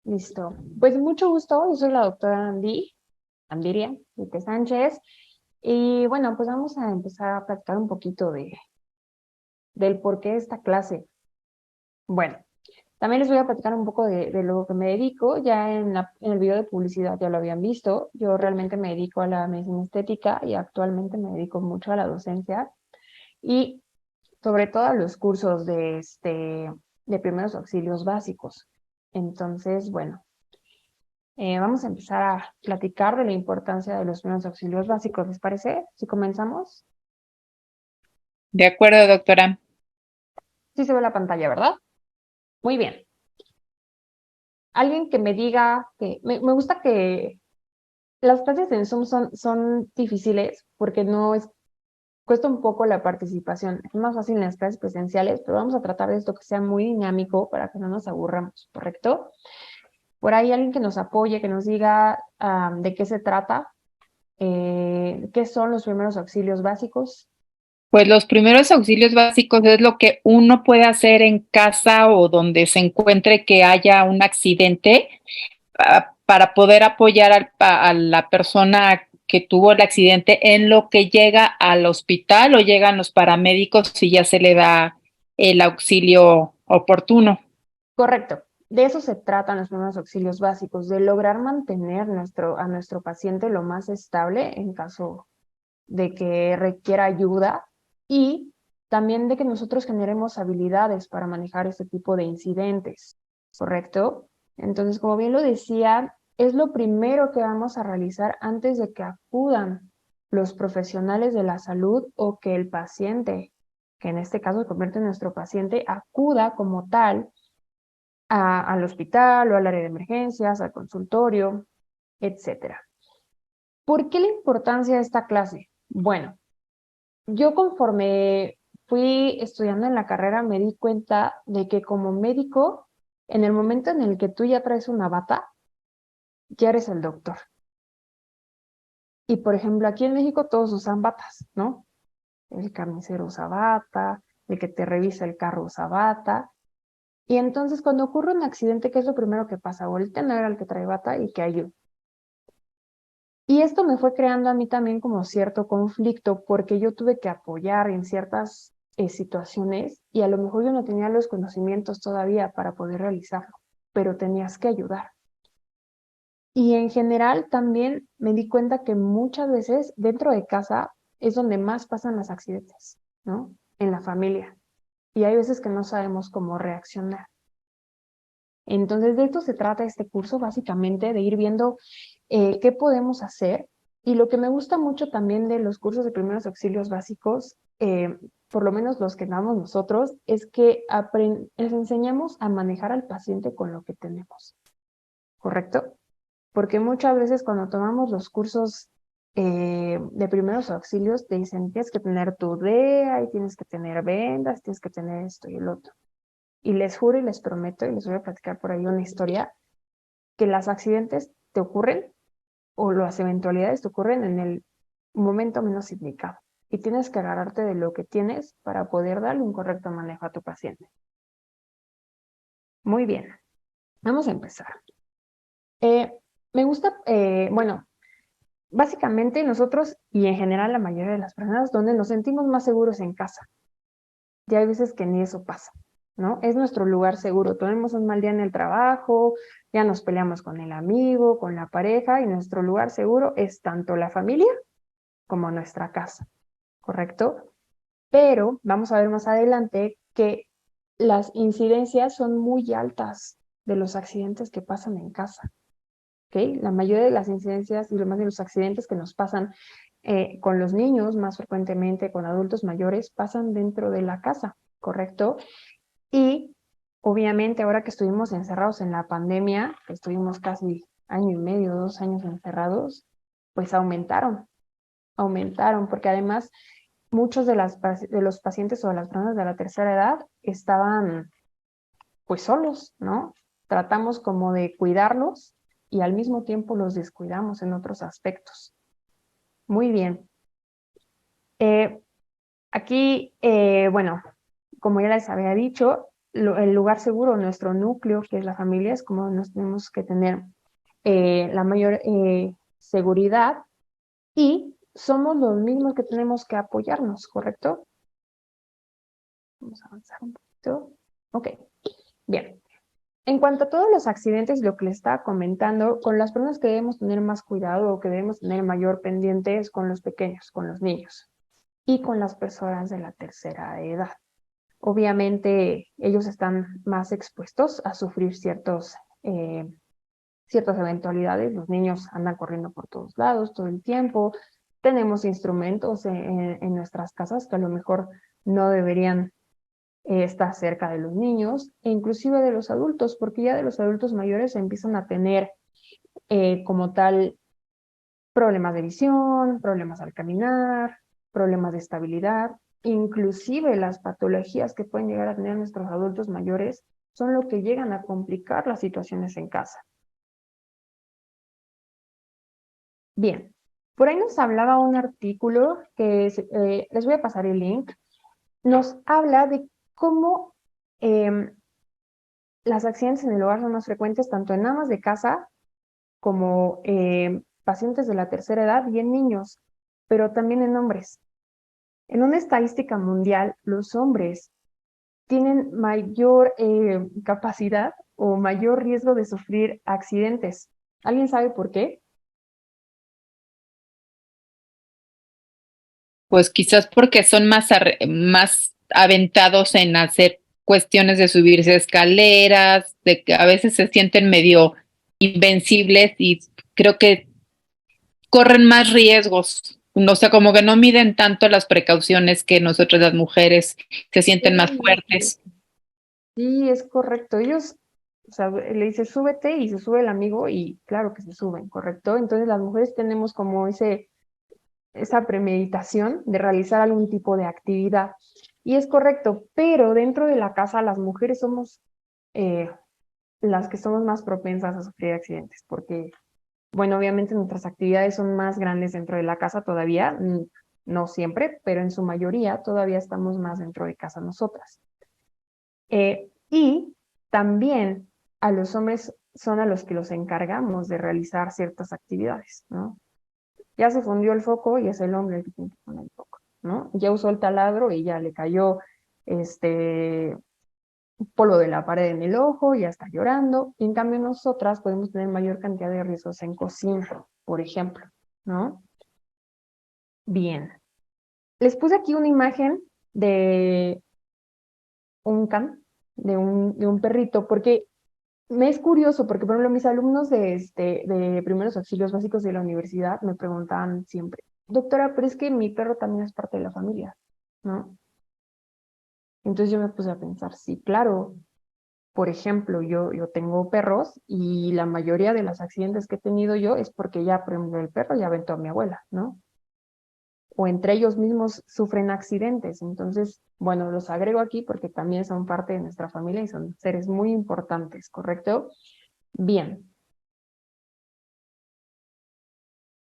Listo. Pues mucho gusto, yo soy la doctora Andiria Vite Sánchez, y bueno, pues vamos a empezar a platicar un poquito del por qué esta clase. Bueno, también les voy a platicar un poco de lo que me dedico, ya en el video de publicidad ya lo habían visto, yo realmente me dedico a la medicina estética y actualmente me dedico mucho a la docencia y sobre todo a los cursos de primeros auxilios básicos. Entonces, bueno. Vamos a empezar a platicar de la importancia de los primeros auxilios básicos, ¿les parece? Si comenzamos. De acuerdo, doctora. Sí se ve la pantalla, ¿verdad? Muy bien. Alguien que me diga que me gusta que las clases en Zoom son difíciles porque no es, cuesta un poco la participación. Es más fácil en las clases presenciales, pero vamos a tratar de esto que sea muy dinámico para que no nos aburramos, ¿correcto? Por ahí alguien que nos apoye, que nos diga de qué se trata, qué son los primeros auxilios básicos. Pues los primeros auxilios básicos es lo que uno puede hacer en casa o donde se encuentre que haya un accidente para poder apoyar a la persona que tuvo el accidente en lo que llega al hospital o llegan los paramédicos y ya se le da el auxilio oportuno. Correcto. De eso se tratan los primeros auxilios básicos, de lograr mantener a nuestro paciente lo más estable en caso de que requiera ayuda y también de que nosotros generemos habilidades para manejar este tipo de incidentes, ¿correcto? Entonces, como bien lo decía, es lo primero que vamos a realizar antes de que acudan los profesionales de la salud o que el paciente, que en este caso se convierte en nuestro paciente, acuda como tal al hospital o al área de emergencias, al consultorio, etcétera. ¿Por qué la importancia de esta clase? Bueno, yo conforme fui estudiando en la carrera me di cuenta de que como médico, en el momento en el que tú ya traes una bata, ya eres el doctor. Y por ejemplo, aquí en México todos usan batas, ¿no? El carnicero usa bata, el que te revisa el carro usa bata. Y entonces cuando ocurre un accidente, ¿qué es lo primero que pasa? Voltean a ver al que trae bata y que ayude. Y esto me fue creando a mí también como cierto conflicto porque yo tuve que apoyar en ciertas situaciones y a lo mejor yo no tenía los conocimientos todavía para poder realizarlo, pero tenías que ayudar. Y en general también me di cuenta que muchas veces dentro de casa es donde más pasan los accidentes, ¿no? En la familia. Y hay veces que no sabemos cómo reaccionar. Entonces, de esto se trata este curso, básicamente, de ir viendo qué podemos hacer. Y lo que me gusta mucho también de los cursos de primeros auxilios básicos, por lo menos los que damos nosotros, es que les enseñamos a manejar al paciente con lo que tenemos, ¿correcto? Porque muchas veces cuando tomamos los cursos de primeros auxilios, te dicen, tienes que tener tu DEA y tienes que tener vendas, tienes que tener esto y el otro. Y les juro y les prometo, y les voy a platicar por ahí una historia, que los accidentes te ocurren o las eventualidades te ocurren en el momento menos indicado. Y tienes que agarrarte de lo que tienes para poder darle un correcto manejo a tu paciente. Muy bien, vamos a empezar. Eh, Me gusta, bueno, básicamente nosotros y en general la mayoría de las personas donde nos sentimos más seguros en casa. Ya hay veces que ni eso pasa, ¿no? Es nuestro lugar seguro. Tenemos un mal día en el trabajo, ya nos peleamos con el amigo, con la pareja, y nuestro lugar seguro es tanto la familia como nuestra casa, ¿correcto? Pero vamos a ver más adelante que las incidencias son muy altas de los accidentes que pasan en casa, ¿ok? La mayoría de las incidencias y lo más de los accidentes que nos pasan con los niños, más frecuentemente con adultos mayores, pasan dentro de la casa, ¿correcto? Y obviamente ahora que estuvimos encerrados en la pandemia, que estuvimos casi año y medio, 2 años encerrados, pues aumentaron, porque además muchos de los pacientes o de las personas de la tercera edad estaban pues solos, ¿no? Tratamos como de cuidarlos y al mismo tiempo los descuidamos en otros aspectos. Muy bien. Eh, Aquí, bueno, como ya les había dicho, el lugar seguro, nuestro núcleo, que es la familia, es como nos tenemos que tener la mayor seguridad y somos los mismos que tenemos que apoyarnos, ¿correcto? Vamos a avanzar un poquito. Ok, bien. En cuanto a todos los accidentes, lo que les estaba comentando, con las personas que debemos tener más cuidado o que debemos tener mayor pendiente es con los pequeños, con los niños y con las personas de la tercera edad. Obviamente ellos están más expuestos a sufrir ciertas eventualidades. Los niños andan corriendo por todos lados todo el tiempo. Tenemos instrumentos en nuestras casas que a lo mejor no deberían estar cerca de los niños e inclusive de los adultos, porque ya de los adultos mayores empiezan a tener como tal problemas de visión, problemas al caminar, problemas de estabilidad, inclusive las patologías que pueden llegar a tener nuestros adultos mayores son lo que llegan a complicar las situaciones en casa. Bien, por ahí nos hablaba un artículo que les voy a pasar el link, nos habla de cómo las accidentes en el hogar son más frecuentes tanto en amas de casa como pacientes de la tercera edad y en niños, pero también en hombres. En una estadística mundial, los hombres tienen mayor capacidad o mayor riesgo de sufrir accidentes. ¿Alguien sabe por qué? Pues quizás porque son más aventados en hacer cuestiones de subirse escaleras, de que a veces se sienten medio invencibles y creo que corren más riesgos. O sea, como que no miden tanto las precauciones que nosotros las mujeres se sienten más Sí, fuertes. sí, es correcto. Ellos, o sea, le dice súbete y se sube el amigo y claro que se suben, ¿correcto? Entonces las mujeres tenemos como esa premeditación de realizar algún tipo de actividad. Y es correcto, pero dentro de la casa las mujeres somos eh, las que somos más propensas a sufrir accidentes, porque, bueno, obviamente nuestras actividades son más grandes dentro de la casa todavía, no siempre, pero en su mayoría todavía estamos más dentro de casa nosotras. Y también a los hombres son a los que los encargamos de realizar ciertas actividades, ¿no? Ya se fundió el foco y es el hombre el que tiene que poner el foco, ¿no? Ya usó el taladro y ya le cayó este polvo de la pared en el ojo, ya está llorando. Y en cambio nosotras podemos tener mayor cantidad de riesgos en cocina, por ejemplo, ¿no? Bien. Les puse aquí una imagen de un can, de un perrito, porque me es curioso, porque por ejemplo mis alumnos de primeros auxilios básicos de la universidad me preguntaban siempre, doctora, pero es que mi perro también es parte de la familia, ¿no? Entonces yo me puse a pensar, sí, claro, por ejemplo, yo tengo perros y la mayoría de los accidentes que he tenido yo es porque ya, por ejemplo, el perro ya aventó a mi abuela, ¿no? O entre ellos mismos sufren accidentes. Entonces, bueno, los agrego aquí porque también son parte de nuestra familia y son seres muy importantes, ¿correcto? Bien.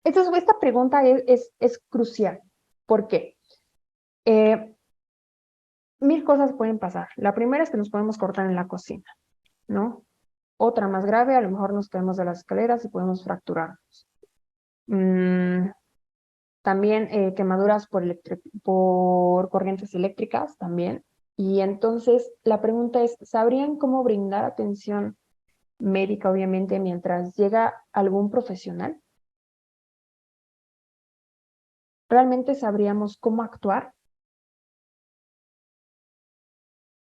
Esta pregunta es crucial. ¿Por qué? Eh, Mil cosas pueden pasar. La primera es que nos podemos cortar en la cocina, ¿no? Otra más grave, a lo mejor nos caemos de las escaleras y podemos fracturarnos. Mm, también quemaduras por corrientes eléctricas también. Y entonces la pregunta es, ¿sabrían cómo brindar atención médica, obviamente, mientras llega algún profesional? ¿Realmente sabríamos cómo actuar?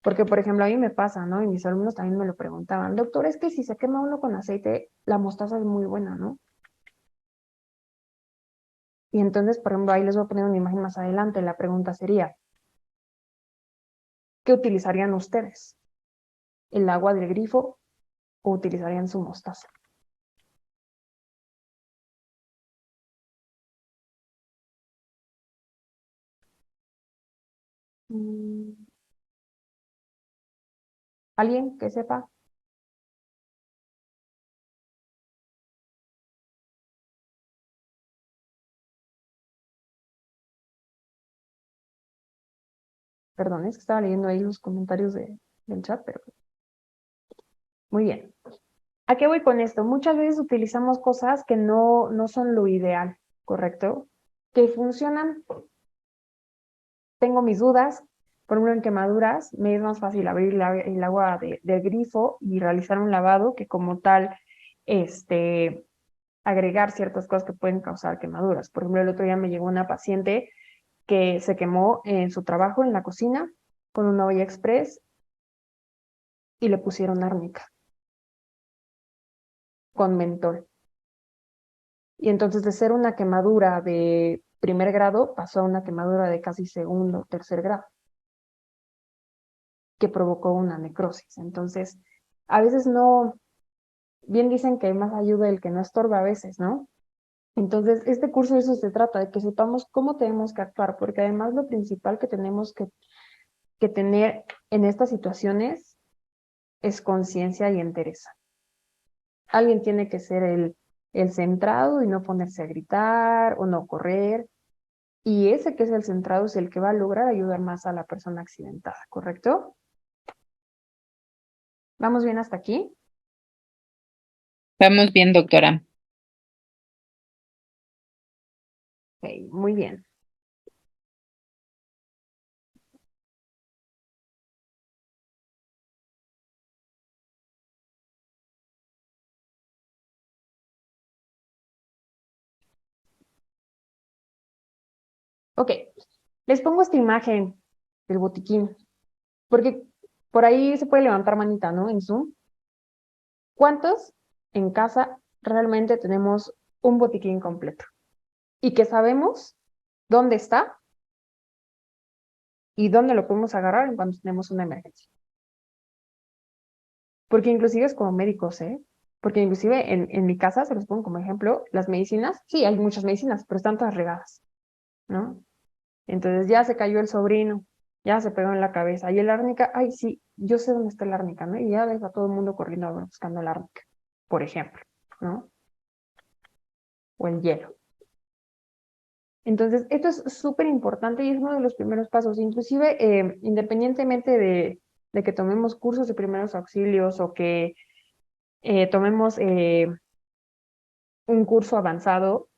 Porque, por ejemplo, a mí me pasa, ¿no? Y mis alumnos también me lo preguntaban, doctor, es que si se quema uno con aceite, la mostaza es muy buena, ¿no? Y entonces, por ejemplo, ahí les voy a poner una imagen más adelante. La pregunta sería, ¿qué utilizarían ustedes? ¿El agua del grifo o utilizarían su mostaza? Mm, ¿Alguien que sepa? Perdón, es que estaba leyendo ahí los comentarios del chat, pero muy bien. ¿A qué voy con esto? Muchas veces utilizamos cosas que no son lo ideal, ¿correcto? Que funcionan. Tengo mis dudas, por ejemplo, en quemaduras, me es más fácil abrir el agua del grifo y realizar un lavado que como tal, agregar ciertas cosas que pueden causar quemaduras. Por ejemplo, el otro día me llegó una paciente que se quemó en su trabajo en la cocina con una olla express y le pusieron árnica con mentol. Y entonces de ser una quemadura de primer grado pasó a una quemadura de casi segundo, tercer grado, que provocó una necrosis. Entonces, a veces no, bien dicen que más ayuda el que no estorba a veces, ¿no? Entonces, este curso de eso se trata, de que sepamos cómo tenemos que actuar, porque además lo principal que tenemos que tener en estas situaciones es conciencia y entereza. Alguien tiene que ser el centrado y no ponerse a gritar o no correr. Y ese que es el centrado es el que va a lograr ayudar más a la persona accidentada, ¿correcto? ¿Vamos bien hasta aquí? Vamos bien, doctora. Ok, muy bien. Ok, les pongo esta imagen del botiquín, porque por ahí se puede levantar manita, ¿no? En Zoom. ¿Cuántos en casa realmente tenemos un botiquín completo? Y que sabemos dónde está y dónde lo podemos agarrar en cuando tenemos una emergencia. Porque inclusive es como médicos, ¿eh? Porque inclusive en mi casa, se los pongo como ejemplo, las medicinas, sí, hay muchas medicinas, pero están todas regadas, ¿no? Entonces ya se cayó el sobrino, ya se pegó en la cabeza. Y el árnica, ay, sí, yo sé dónde está el árnica, ¿no? Y ya ves a todo el mundo corriendo buscando el árnica, por ejemplo, ¿no? O el hielo. Entonces, esto es súper importante y es uno de los primeros pasos. Inclusive, independientemente de que tomemos cursos de primeros auxilios o que tomemos un curso avanzado,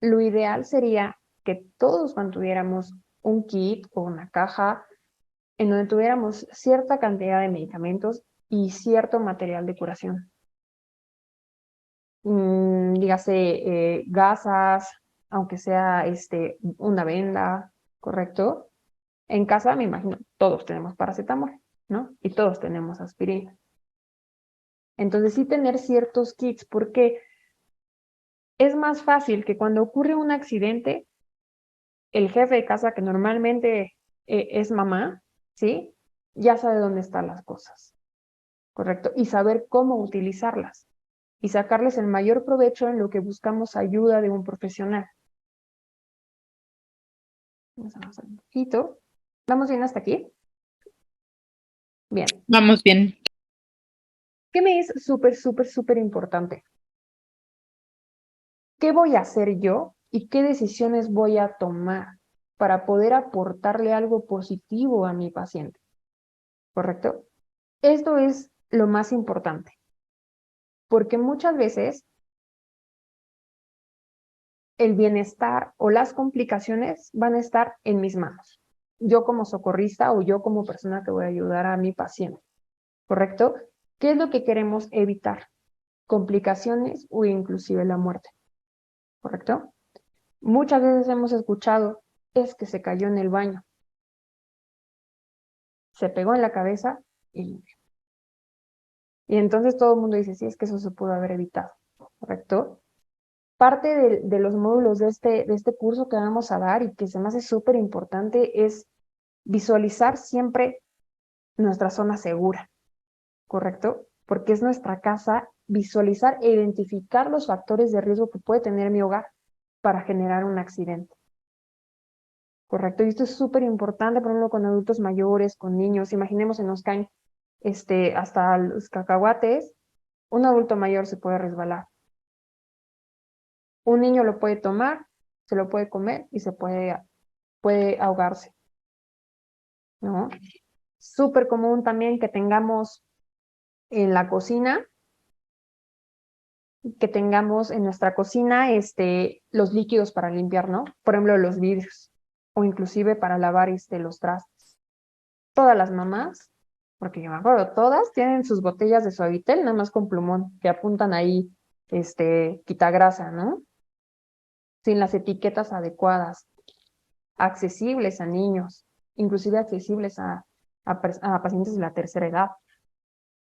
lo ideal sería que todos mantuviéramos un kit o una caja en donde tuviéramos cierta cantidad de medicamentos y cierto material de curación. Dígase gasas, aunque sea una venda, ¿correcto? En casa, me imagino, todos tenemos paracetamol, ¿no? Y todos tenemos aspirina. Entonces, sí tener ciertos kits, porque es más fácil que cuando ocurre un accidente, el jefe de casa, que normalmente es mamá, ¿sí? Ya sabe dónde están las cosas, ¿correcto? Y saber cómo utilizarlas y sacarles el mayor provecho en lo que buscamos ayuda de un profesional. Vamos a avanzar un poquito. ¿Vamos bien hasta aquí? Bien. Vamos bien. ¿Qué me es súper, súper, súper importante? ¿Qué voy a hacer yo y qué decisiones voy a tomar para poder aportarle algo positivo a mi paciente? ¿Correcto? Esto es lo más importante, porque muchas veces el bienestar o las complicaciones van a estar en mis manos. Yo como socorrista o yo como persona que voy a ayudar a mi paciente, ¿correcto? ¿Qué es lo que queremos evitar? Complicaciones o inclusive la muerte, ¿correcto? Muchas veces hemos escuchado, es que se cayó en el baño, se pegó en la cabeza y, y entonces todo el mundo dice, sí, es que eso se pudo haber evitado, ¿correcto? Parte de los módulos de este curso que vamos a dar y que se me hace súper importante es visualizar siempre nuestra zona segura, ¿correcto? Porque es nuestra casa, visualizar e identificar los factores de riesgo que puede tener mi hogar para generar un accidente, ¿correcto? Y esto es súper importante, por ejemplo, con adultos mayores, con niños. Imaginemos se nos caen hasta los cacahuates, un adulto mayor se puede resbalar. Un niño lo puede tomar, se lo puede comer y puede ahogarse, ¿no? Súper común también que tengamos en la cocina, que tengamos en nuestra cocina los líquidos para limpiar, ¿no? Por ejemplo, los vidrios o inclusive para lavar los trastes. Todas las mamás, porque yo me acuerdo, todas tienen sus botellas de Suavitel, nada más con plumón, que apuntan ahí, quita grasa, ¿no? Sin las etiquetas adecuadas, accesibles a niños, inclusive accesibles a pacientes de la tercera edad.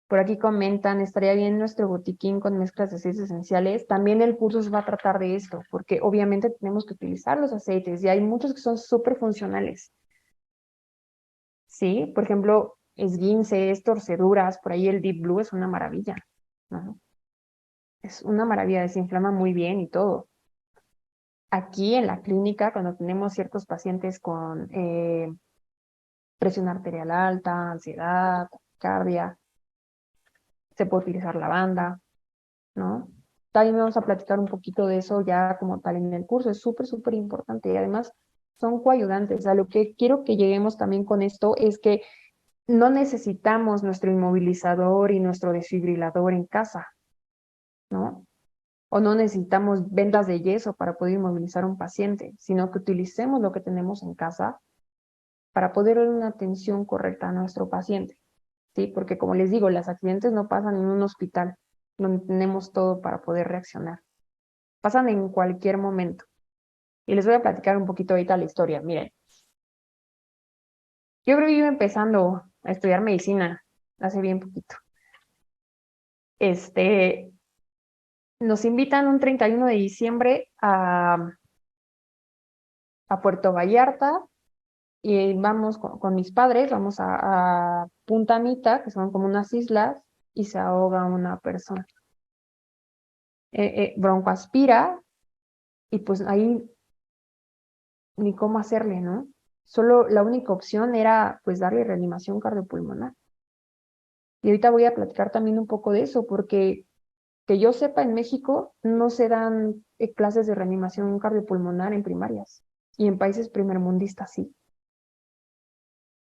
Por aquí comentan, estaría bien nuestro botiquín con mezclas de aceites esenciales. También el curso se va a tratar de esto, porque obviamente tenemos que utilizar los aceites y hay muchos que son súper funcionales. ¿Sí? Por ejemplo, esguinces, torceduras, por ahí el Deep Blue es una maravilla, ¿no? Es una maravilla, desinflama muy bien y todo. Aquí en la clínica, cuando tenemos ciertos pacientes con presión arterial alta, ansiedad, cardia, se puede utilizar lavanda, ¿no? También vamos a platicar un poquito de eso ya como tal en el curso, es súper, súper importante y además son coayudantes. A lo que quiero que lleguemos también con esto es que no necesitamos nuestro inmovilizador y nuestro desfibrilador en casa, ¿no? O no necesitamos vendas de yeso para poder inmovilizar a un paciente, sino que utilicemos lo que tenemos en casa para poder dar una atención correcta a nuestro paciente, ¿sí? Porque como les digo, los accidentes no pasan en un hospital donde tenemos todo para poder reaccionar. Pasan en cualquier momento. Y les voy a platicar un poquito ahorita la historia. Miren, yo creo que iba empezando a estudiar medicina hace bien poquito. Nos invitan un 31 de diciembre a Puerto Vallarta y vamos con mis padres, vamos a Punta Mita, que son como unas islas, y se ahoga una persona. Broncoaspira y pues ahí ni cómo hacerle, ¿no? Solo la única opción era pues darle reanimación cardiopulmonar. Y ahorita voy a platicar también un poco de eso, porque que yo sepa, en México no se dan clases de reanimación cardiopulmonar en primarias y en países primermundistas sí.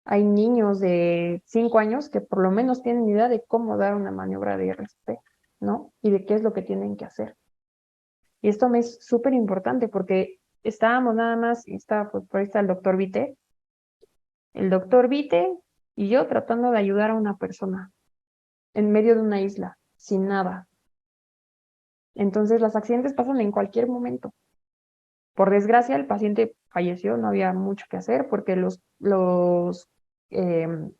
Hay niños de 5 años que por lo menos tienen idea de cómo dar una maniobra de RCP, ¿no? Y de qué es lo que tienen que hacer. Y esto me es súper importante porque estábamos nada más, pues, por ahí está el doctor Vite y yo tratando de ayudar a una persona en medio de una isla, sin nada. Entonces, los accidentes pasan en cualquier momento. Por desgracia, el paciente falleció, no había mucho que hacer porque em,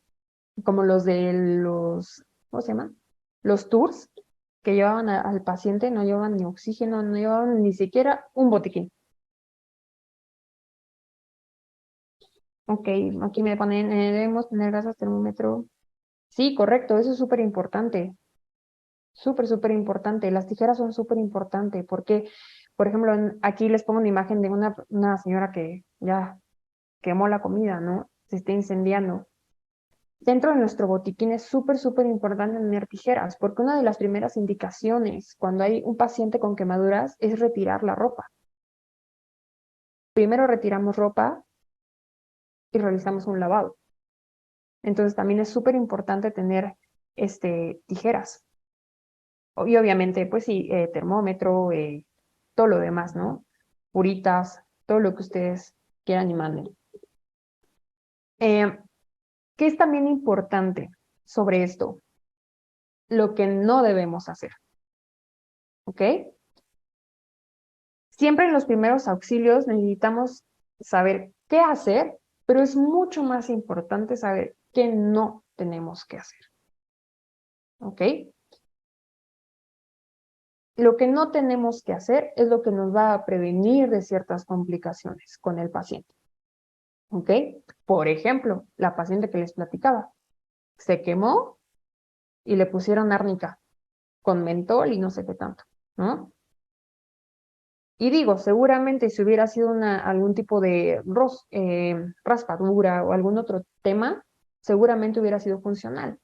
como los de ¿cómo se llaman? Los tours que llevaban al paciente no llevaban ni oxígeno, no llevaban ni siquiera un botiquín. Ok, aquí me ponen, debemos tener gasas termómetro. Sí, correcto, eso es súper importante. Súper, súper importante. Las tijeras son súper importantes porque, por ejemplo, aquí les pongo una imagen de una señora que ya quemó la comida, ¿no? Se está incendiando. Dentro de nuestro botiquín es súper, súper importante tener tijeras, porque una de las primeras indicaciones cuando hay un paciente con quemaduras es retirar la ropa. Primero retiramos ropa y realizamos un lavado. Entonces también es súper importante tener tijeras. Y obviamente, pues sí, termómetro, todo lo demás, ¿no? Puritas, todo lo que ustedes quieran y manden. ¿Qué es también importante sobre esto? Lo que no debemos hacer, ¿ok? Siempre en los primeros auxilios necesitamos saber qué hacer, pero es mucho más importante saber qué no tenemos que hacer, ¿ok? Lo que no tenemos que hacer es lo que nos va a prevenir de ciertas complicaciones con el paciente, ¿ok? Por ejemplo, la paciente que les platicaba, se quemó y le pusieron árnica con mentol y no sé qué tanto, ¿no? Y digo, seguramente si hubiera sido algún tipo de raspadura o algún otro tema, seguramente hubiera sido funcional.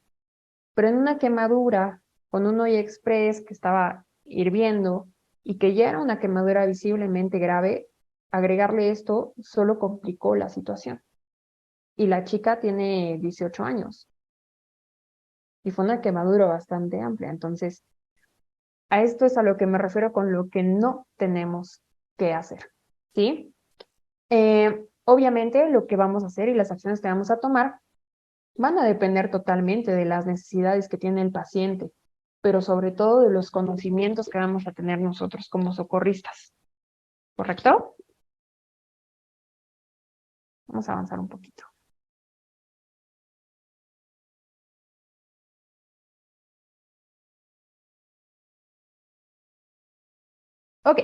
Pero en una quemadura con un Oil Express que estaba hirviendo y que ya era una quemadura visiblemente grave, agregarle esto solo complicó la situación. y la chica tiene 18 años y fue una quemadura bastante amplia. Entonces, a esto es a lo que me refiero con lo que no tenemos que hacer, ¿sí? Obviamente lo que vamos a hacer y las acciones que vamos a tomar van a depender totalmente de las necesidades que tiene el paciente, pero sobre todo de los conocimientos que vamos a tener nosotros como socorristas, ¿correcto? Vamos a avanzar un poquito. Ok,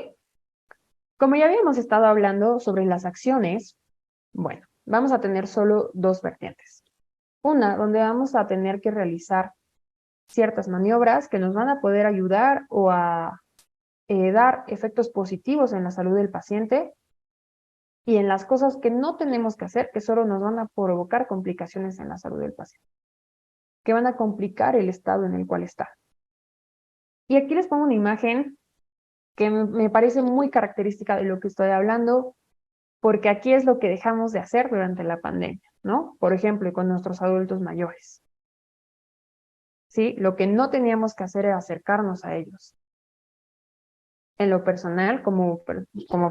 como ya habíamos estado hablando sobre las acciones, bueno, vamos a tener solo dos vertientes. Una, donde vamos a tener que realizar ciertas maniobras que nos van a poder ayudar o a dar efectos positivos en la salud del paciente y en las cosas que no tenemos que hacer, que solo nos van a provocar complicaciones en la salud del paciente, que van a complicar el estado en el cual está. Y aquí les pongo una imagen que me parece muy característica de lo que estoy hablando, porque aquí es lo que dejamos de hacer durante la pandemia, ¿no? Por ejemplo, con nuestros adultos mayores. ¿Sí? Lo que no teníamos que hacer era acercarnos a ellos. En lo personal, como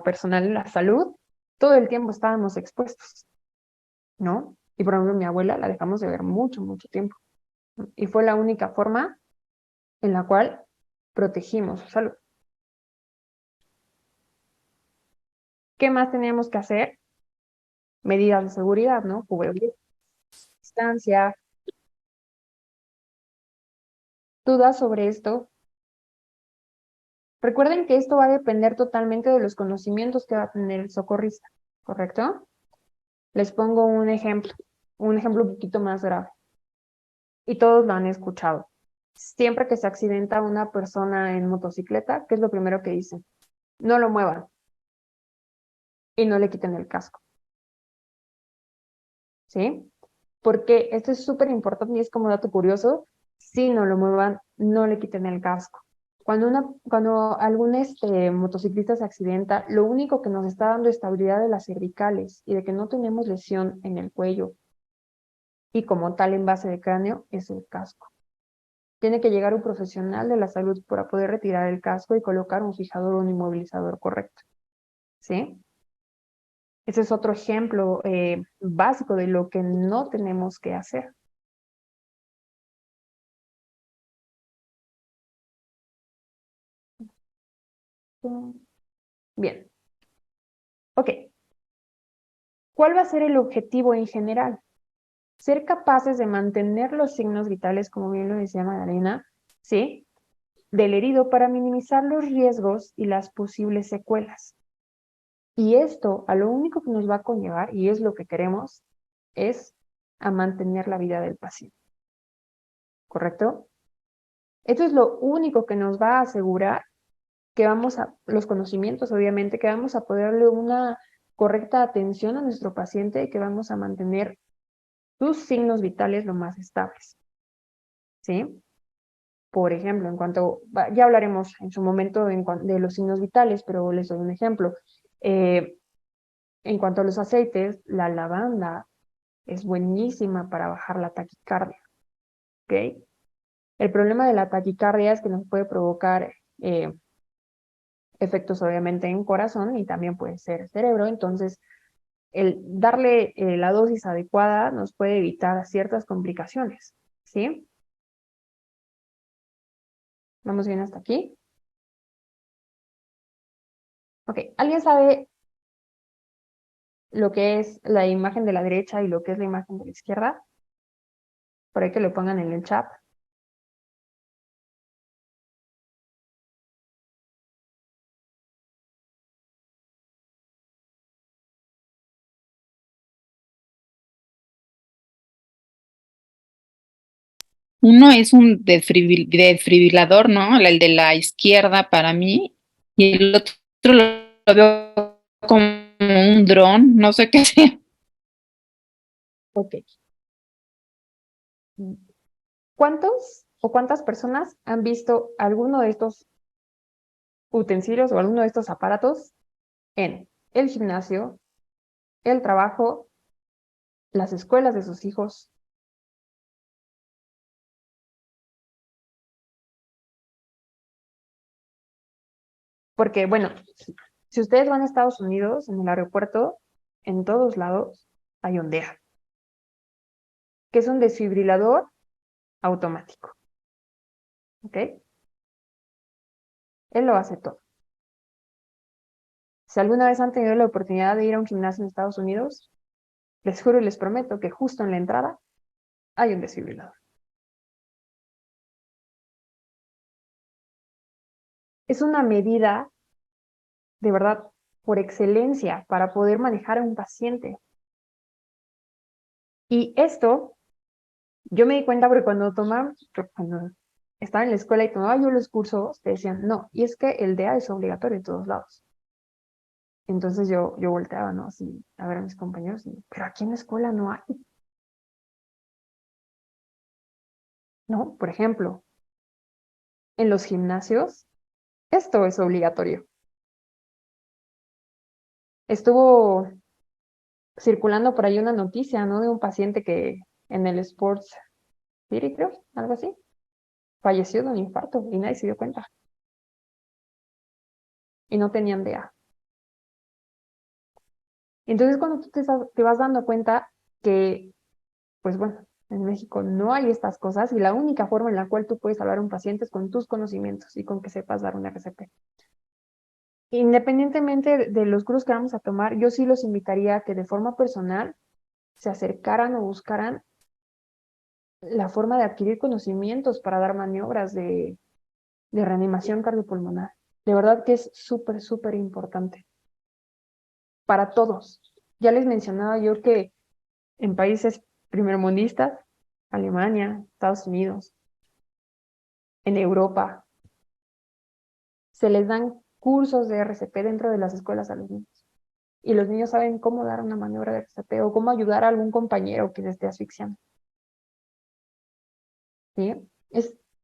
personal en la salud, todo el tiempo estábamos expuestos, ¿no? Y por ejemplo, mi abuela la dejamos de ver mucho, mucho tiempo. Y fue la única forma en la cual protegimos su salud. ¿Qué más teníamos que hacer? Medidas de seguridad, ¿no? Cubrebocas, distancia. ¿Dudas sobre esto? Recuerden que esto va a depender totalmente de los conocimientos que va a tener el socorrista, ¿correcto? Les pongo un ejemplo un poquito más grave. Y todos lo han escuchado. Siempre que se accidenta una persona en motocicleta, ¿qué es lo primero que dicen? No lo muevan y no le quiten el casco, ¿sí? Porque esto es súper importante y es como dato curioso, si no lo muevan, no le quiten el casco. Cuando algún motociclista se accidenta, lo único que nos está dando estabilidad de las cervicales y de que no tenemos lesión en el cuello y como tal en base de cráneo es el casco. Tiene que llegar un profesional de la salud para poder retirar el casco y colocar un fijador o un inmovilizador correcto, ¿sí? Ese es otro ejemplo básico de lo que no tenemos que hacer. Bien, ok. ¿Cuál va a ser el objetivo en general? Ser capaces de mantener los signos vitales, como bien lo decía Magdalena, ¿sí? Del herido para minimizar los riesgos y las posibles secuelas. Y esto a lo único que nos va a conllevar, y es lo que queremos, es a mantener la vida del paciente. ¿Correcto? Esto es lo único que nos va a asegurar que los conocimientos, obviamente, que vamos a poderle una correcta atención a nuestro paciente y que vamos a mantener sus signos vitales lo más estables. ¿Sí? Por ejemplo, ya hablaremos en su momento de los signos vitales, pero les doy un ejemplo. En cuanto a los aceites, la lavanda es buenísima para bajar la taquicardia. ¿Ok? El problema de la taquicardia es que nos puede provocar efectos obviamente en corazón y también puede ser cerebro. Entonces, el darle la dosis adecuada nos puede evitar ciertas complicaciones. ¿Sí? ¿Vamos bien hasta aquí? Ok, ¿alguien sabe lo que es la imagen de la derecha y lo que es la imagen de la izquierda? Por ahí que lo pongan en el chat. Uno es un desfibrilador, ¿no? El de la izquierda para mí, y el otro lo veo como un dron, no sé qué sea. Ok. ¿Cuántos o cuántas personas han visto alguno de estos utensilios o alguno de estos aparatos en el gimnasio, el trabajo las escuelas de sus hijos. Porque, bueno, si ustedes van a Estados Unidos, en el aeropuerto, en todos lados hay un DEA, que es un desfibrilador automático. ¿Ok? Él lo hace todo. Si alguna vez han tenido la oportunidad de ir a un gimnasio en Estados Unidos, les juro y les prometo que justo en la entrada hay un desfibrilador. Es una medida, de verdad, por excelencia para poder manejar a un paciente. Y esto, yo me di cuenta porque cuando estaba en la escuela y tomaba yo los cursos, te decían, no, y es que el DEA es obligatorio en todos lados. Entonces yo volteaba, ¿no? Así, a ver a mis compañeros, pero aquí en la escuela no hay, ¿no? Por ejemplo, en los gimnasios, esto es obligatorio. Estuvo circulando por ahí una noticia, ¿no? De un paciente que en el Sports City, creo, algo así, falleció de un infarto y nadie se dio cuenta. Y no tenían DEA. Entonces, cuando tú te vas dando cuenta que, pues bueno, en México no hay estas cosas y la única forma en la cual tú puedes hablar a un paciente es con tus conocimientos y con que sepas dar un RCP. Independientemente de los cursos que vamos a tomar, yo sí los invitaría a que de forma personal se acercaran o buscaran la forma de adquirir conocimientos para dar maniobras de reanimación cardiopulmonar. De verdad que es súper, súper importante para todos. Ya les mencionaba yo que en países primermundistas, Alemania, Estados Unidos, en Europa, se les dan cursos de RCP dentro de las escuelas a los niños. Y los niños saben cómo dar una maniobra de RCP o cómo ayudar a algún compañero que se esté asfixiando. ¿Sí?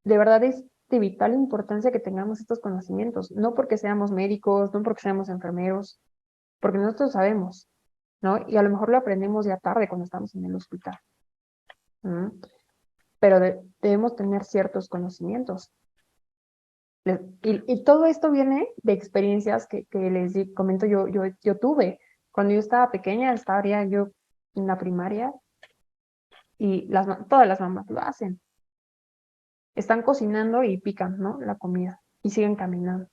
De verdad es de vital importancia que tengamos estos conocimientos, no porque seamos médicos, no porque seamos enfermeros, porque nosotros sabemos, ¿no? Y a lo mejor lo aprendemos ya tarde cuando estamos en el hospital. ¿Mm? Pero debemos tener ciertos conocimientos. Y todo esto viene de experiencias que comento yo tuve. Cuando yo estaba pequeña, estaría yo en la primaria y todas las mamás lo hacen. Están cocinando y pican, ¿no? La comida y siguen caminando.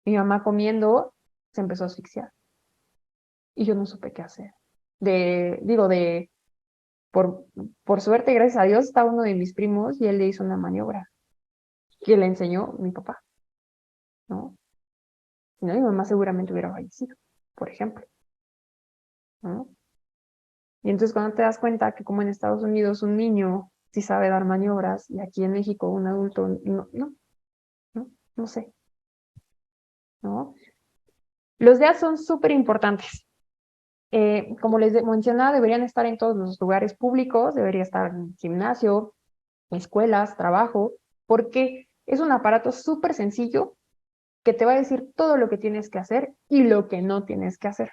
Mi mamá comiendo se empezó a asfixiar y yo no supe qué hacer. Digo, por, por suerte, gracias a Dios, estaba uno de mis primos y él le hizo una maniobra que le enseñó mi papá, ¿no? Si no, mi mamá seguramente hubiera fallecido, por ejemplo, ¿no? Y entonces cuando te das cuenta que como en Estados Unidos un niño sí sabe dar maniobras y aquí en México un adulto no sé, ¿no? Los días son súper importantes. Como les mencionaba, deberían estar en todos los lugares públicos, debería estar en gimnasio, escuelas, trabajo, porque es un aparato súper sencillo que te va a decir todo lo que tienes que hacer y lo que no tienes que hacer,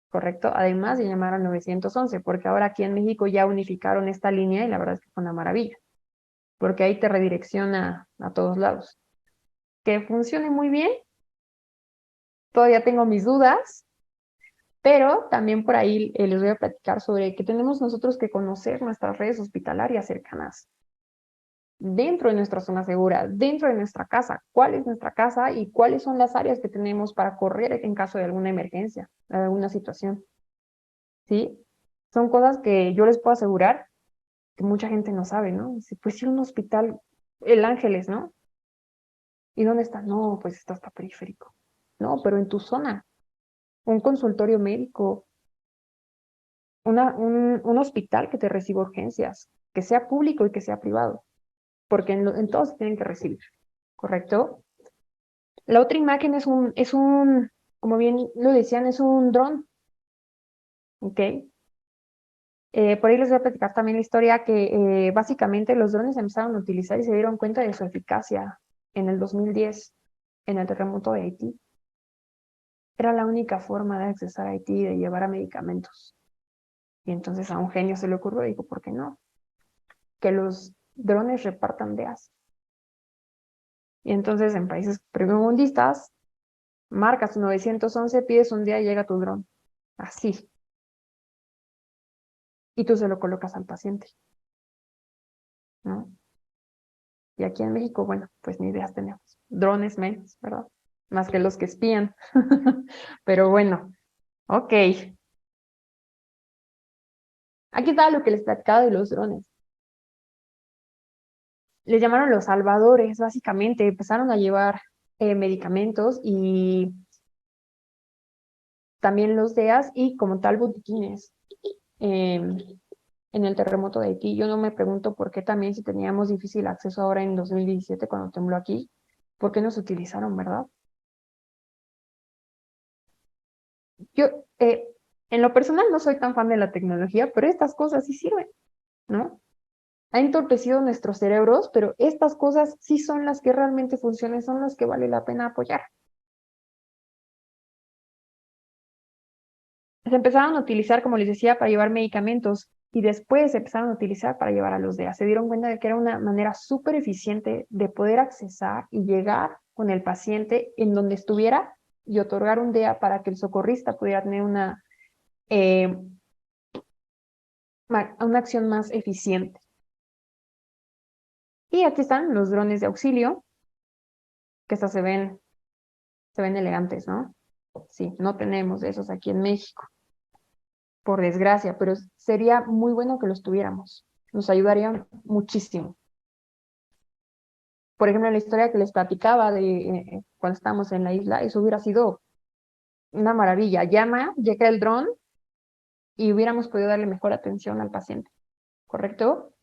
¿correcto? Además de llamar al 911, porque ahora aquí en México ya unificaron esta línea y la verdad es que fue una maravilla, porque ahí te redirecciona a todos lados. Que funcione muy bien, todavía tengo mis dudas, pero también por ahí les voy a platicar sobre que tenemos nosotros que conocer nuestras redes hospitalarias cercanas, dentro de nuestra zona segura, dentro de nuestra casa, cuál es nuestra casa y cuáles son las áreas que tenemos para correr en caso de alguna emergencia, de alguna situación, ¿sí? Son cosas que yo les puedo asegurar que mucha gente no sabe, ¿no? Dice, pues sí, un hospital, el Ángeles, ¿no? ¿Y dónde está? No, pues está hasta periférico. No, pero en tu zona, un consultorio médico, un hospital que te reciba urgencias, que sea público y que sea privado, porque en todos se tienen que recibir, ¿correcto? La otra imagen como bien lo decían, es un dron, ¿ok? Por ahí les voy a platicar también la historia que básicamente los drones se empezaron a utilizar y se dieron cuenta de su eficacia en el 2010, en el terremoto de Haití. era la única forma de accesar a Haití y de llevar a medicamentos. Y entonces a un genio se le ocurrió y dijo, ¿por qué no? Que los drones repartan DEAs. Y entonces en países primermundistas, marcas 911, pides un día y llega tu dron. Así. Y tú se lo colocas al paciente, ¿no? Y aquí en México, bueno, pues ni ideas tenemos. Drones menos, ¿verdad? Más que los que espían. Pero bueno, ok. Aquí está lo que les platicaba de los drones. Les llamaron los salvadores, básicamente. Empezaron a llevar medicamentos y también los DEAs y como tal botiquines en el terremoto de Haití. Yo no me pregunto por qué también si teníamos difícil acceso ahora en 2017 cuando tembló aquí, ¿por qué no se utilizaron, verdad? Yo, en lo personal no soy tan fan de la tecnología, pero estas cosas sí sirven, ¿no? Ha entorpecido nuestros cerebros, pero estas cosas sí son las que realmente funcionan, son las que vale la pena apoyar. Se empezaron a utilizar, como les decía, para llevar medicamentos y después se empezaron a utilizar para llevar a los DEA. Se dieron cuenta de que era una manera súper eficiente de poder accesar y llegar con el paciente en donde estuviera y otorgar un DEA para que el socorrista pudiera tener eh, una acción más eficiente. Y aquí están los drones de auxilio, que estas se ven elegantes, ¿no? Sí, no tenemos de esos aquí en México, por desgracia, pero sería muy bueno que los tuviéramos. Nos ayudaría muchísimo. Por ejemplo, la historia que les platicaba de cuando estábamos en la isla, eso hubiera sido una maravilla. Llega el dron y hubiéramos podido darle mejor atención al paciente, ¿correcto?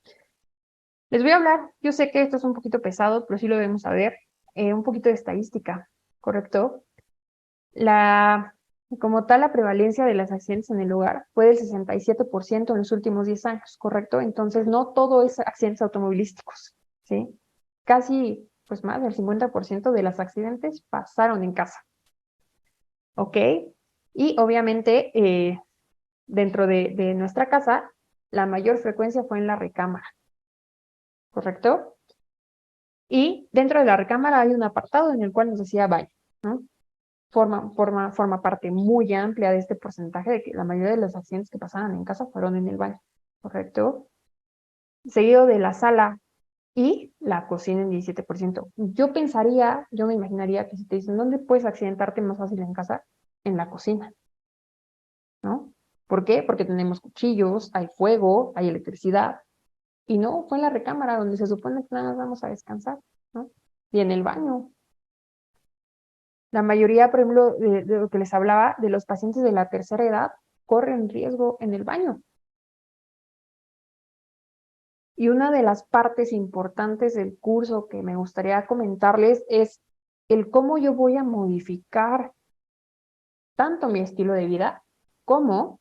Les voy a hablar, yo sé que esto es un poquito pesado, pero sí lo debemos saber, un poquito de estadística, ¿correcto? La, como tal, la prevalencia de las accidentes en el lugar fue del 67% en los últimos 10 años, ¿correcto? Entonces, no todo es accidentes automovilísticos, ¿sí? Casi, pues más del 50% de los accidentes pasaron en casa, ¿ok? Y obviamente, dentro de nuestra casa, la mayor frecuencia fue en la recámara, ¿correcto? Y dentro de la recámara hay un apartado en el cual nos decía baño, ¿no? Forma parte muy amplia de este porcentaje de que la mayoría de los accidentes que pasaban en casa fueron en el baño, ¿correcto? Seguido de la sala y la cocina en 17%. Yo me imaginaría que si te dicen, ¿dónde puedes accidentarte más fácil en casa? En la cocina, ¿no? ¿Por qué? Porque tenemos cuchillos, hay fuego, hay electricidad. Y no, fue en la recámara donde se supone que nada más vamos a descansar, ¿no? Y en el baño. La mayoría, por ejemplo, de lo que les hablaba, de los pacientes de la tercera edad, corren riesgo en el baño. Y una de las partes importantes del curso que me gustaría comentarles es el cómo yo voy a modificar tanto mi estilo de vida como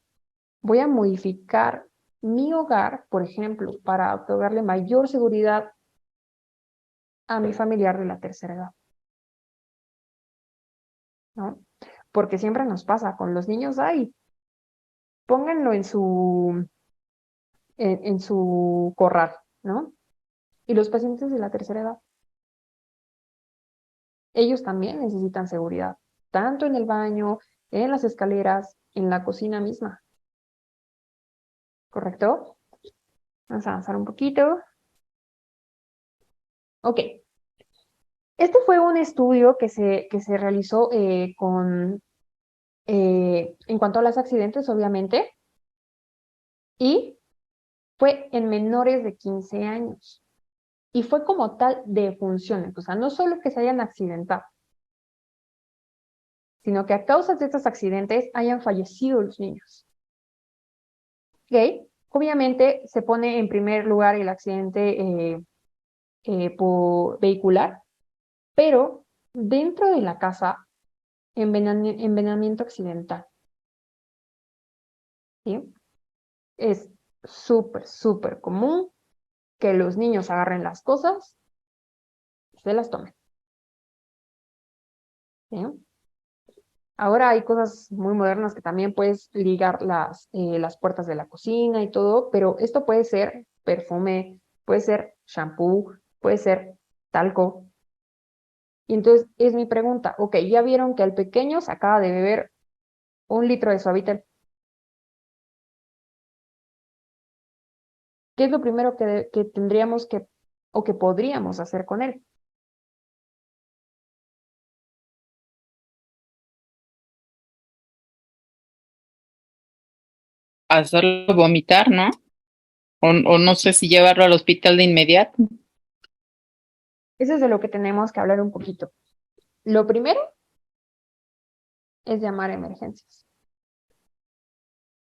voy a modificar mi hogar, por ejemplo, para otorgarle mayor seguridad a mi familiar de la tercera edad, ¿no? Porque siempre nos pasa con los niños, ay, pónganlo en su corral, ¿no? Y los pacientes de la tercera edad, ellos también necesitan seguridad, tanto en el baño, en las escaleras, en la cocina misma, ¿correcto? Vamos a avanzar un poquito. Ok. Este fue un estudio que se realizó en cuanto a los accidentes, obviamente, y fue en menores de 15 años. Y fue como tal de funciones, o sea, no solo que se hayan accidentado, sino que a causa de estos accidentes hayan fallecido los niños. ¿Ok? Obviamente se pone en primer lugar el accidente vehicular, pero dentro de la casa, envenenamiento accidental, ¿sí? Es súper, súper común que los niños agarren las cosas y se las tomen, ¿sí? Ahora hay cosas muy modernas que también puedes ligar las puertas de la cocina y todo, pero esto puede ser perfume, puede ser shampoo, puede ser talco. Y entonces es mi pregunta, ok, ya vieron que el pequeño se acaba de beber 1 litro de Suavitel. ¿Qué es lo primero que tendríamos que o que podríamos hacer con él? Hacerlo vomitar, ¿no? O no sé si llevarlo al hospital de inmediato. Eso es de lo que tenemos que hablar un poquito. Lo primero es llamar a emergencias,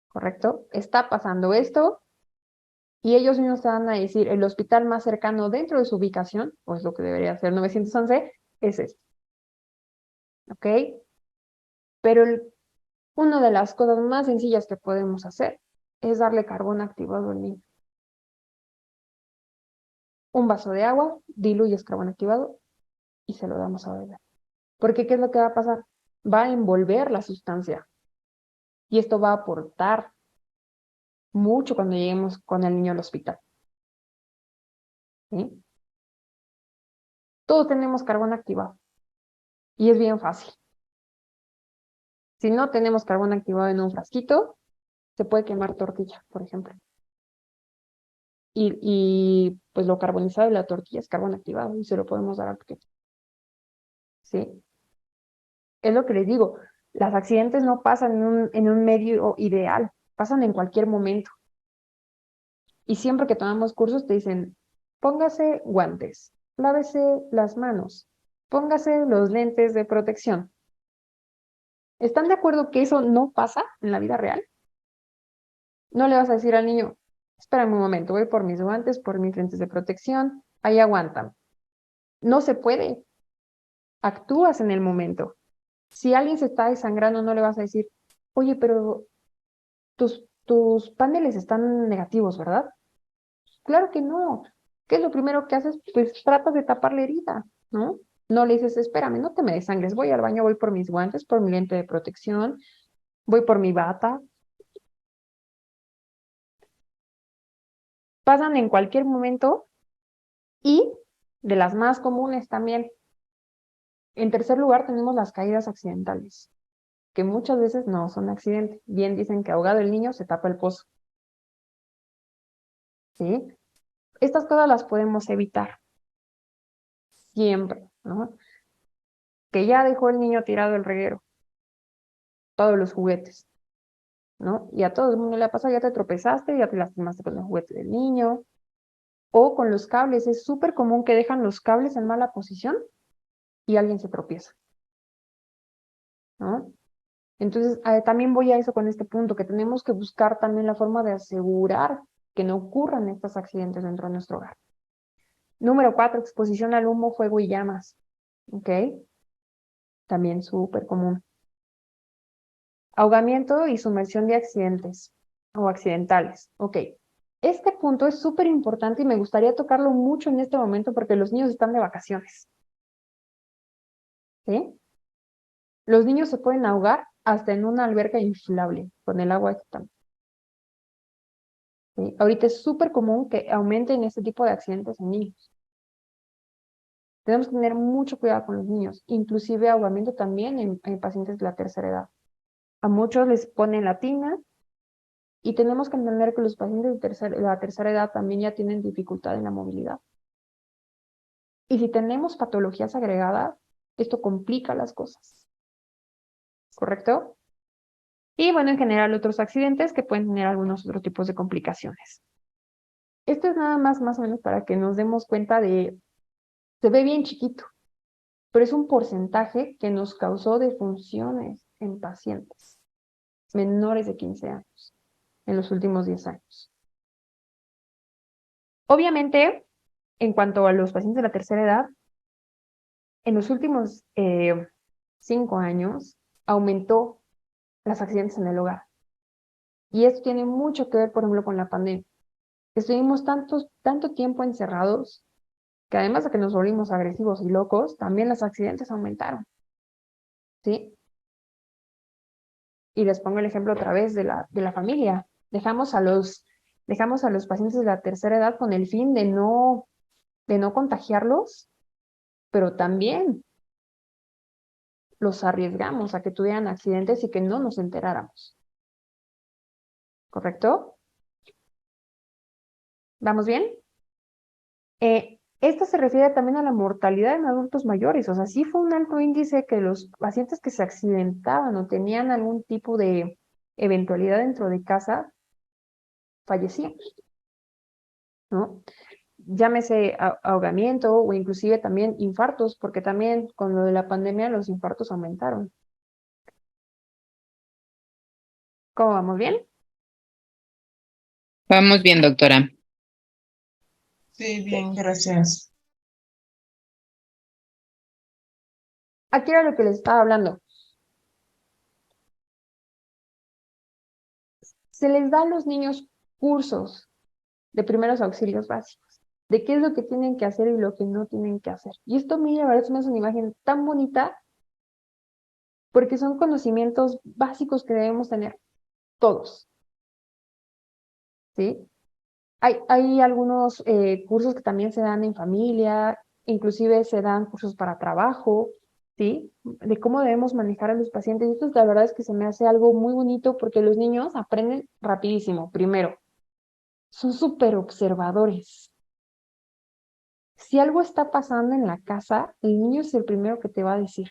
¿correcto? Está pasando esto y ellos mismos te van a decir el hospital más cercano dentro de su ubicación, o es lo que debería ser 911, es este, ¿ok? Pero una de las cosas más sencillas que podemos hacer es darle carbón activado al niño. Un vaso de agua, diluyes carbón activado y se lo damos a beber. Porque ¿qué es lo que va a pasar? Va a envolver la sustancia y esto va a aportar mucho cuando lleguemos con el niño al hospital. ¿Sí? Todos tenemos carbón activado y es bien fácil. Si no tenemos carbón activado en un frasquito, se puede quemar tortilla, por ejemplo. Pues lo carbonizado de la tortilla es carbón activado y se lo podemos dar al pequeño. ¿Sí? Es lo que les digo, los accidentes no pasan en un medio ideal, pasan en cualquier momento. Y siempre que tomamos cursos te dicen, póngase guantes, lávese las manos, póngase los lentes de protección. ¿Están de acuerdo que eso no pasa en la vida real? No le vas a decir al niño, espérame un momento, voy por mis guantes, por mis lentes de protección, ahí aguantan. No se puede, actúas en el momento. Si alguien se está desangrando, no le vas a decir, oye, pero tus paneles están negativos, ¿verdad? Claro que no. ¿Qué es lo primero que haces? Pues tratas de tapar la herida, ¿no? No le dices, espérame, no te me desangres, voy al baño, voy por mis guantes, por mi lente de protección, voy por mi bata. Pasan en cualquier momento y de las más comunes también. En tercer lugar tenemos las caídas accidentales, que muchas veces no son accidentes. Bien dicen que ahogado el niño se tapa el pozo, ¿sí? Estas cosas las podemos evitar siempre, ¿no? Que ya dejó el niño tirado el reguero, todos los juguetes, ¿no? Y a todo el mundo le ha pasado, ya te tropezaste, ya te lastimaste con el juguete del niño, o con los cables. Es súper común que dejan los cables en mala posición y alguien se tropieza, ¿no? Entonces, también voy a eso con este punto, que tenemos que buscar también la forma de asegurar que no ocurran estos accidentes dentro de nuestro hogar. Número 4, exposición al humo, fuego y llamas. ¿Ok? También súper común. Ahogamiento y sumersión de accidentes o accidentales. Ok. Este punto es súper importante y me gustaría tocarlo mucho en este momento porque los niños están de vacaciones. ¿Sí? Los niños se pueden ahogar hasta en una alberca inflable con el agua que están. ¿Sí? Ahorita es súper común que aumenten este tipo de accidentes en niños. Tenemos que tener mucho cuidado con los niños, inclusive ahogamiento también en pacientes de la tercera edad. A muchos les ponen la tina y tenemos que entender que los pacientes de la tercera edad también ya tienen dificultad en la movilidad. Y si tenemos patologías agregadas, esto complica las cosas, ¿correcto? Y bueno, en general otros accidentes que pueden tener algunos otros tipos de complicaciones. Esto es nada más o menos para que nos demos cuenta se ve bien chiquito, pero es un porcentaje que nos causó defunciones en pacientes menores de 15 años en los últimos 10 años. Obviamente, en cuanto a los pacientes de la tercera edad, en los últimos 5 años aumentó los accidentes en el hogar. Y esto tiene mucho que ver, por ejemplo, con la pandemia. Estuvimos tanto tiempo encerrados que además de que nos volvimos agresivos y locos, también los accidentes aumentaron, ¿sí? Y les pongo el ejemplo otra vez de la familia. Dejamos a los pacientes de la tercera edad con el fin de no contagiarlos, pero también los arriesgamos a que tuvieran accidentes y que no nos enteráramos. ¿Correcto? ¿Vamos bien? Esto se refiere también a la mortalidad en adultos mayores. O sea, sí fue un alto índice que los pacientes que se accidentaban o tenían algún tipo de eventualidad dentro de casa fallecían, ¿no? Llámese ahogamiento o inclusive también infartos, porque también con lo de la pandemia los infartos aumentaron. ¿Cómo vamos bien? Vamos bien, doctora. Sí, bien, gracias. Aquí era lo que les estaba hablando. Se les da a los niños cursos de primeros auxilios básicos, de qué es lo que tienen que hacer y lo que no tienen que hacer. Y esto, mira, la verdad, es una imagen tan bonita porque son conocimientos básicos que debemos tener todos, ¿sí? Hay algunos cursos que también se dan en familia, inclusive se dan cursos para trabajo, ¿sí? De cómo debemos manejar a los pacientes. Y esto la verdad es que se me hace algo muy bonito porque los niños aprenden rapidísimo. Primero, son súper observadores. Si algo está pasando en la casa, el niño es el primero que te va a decir.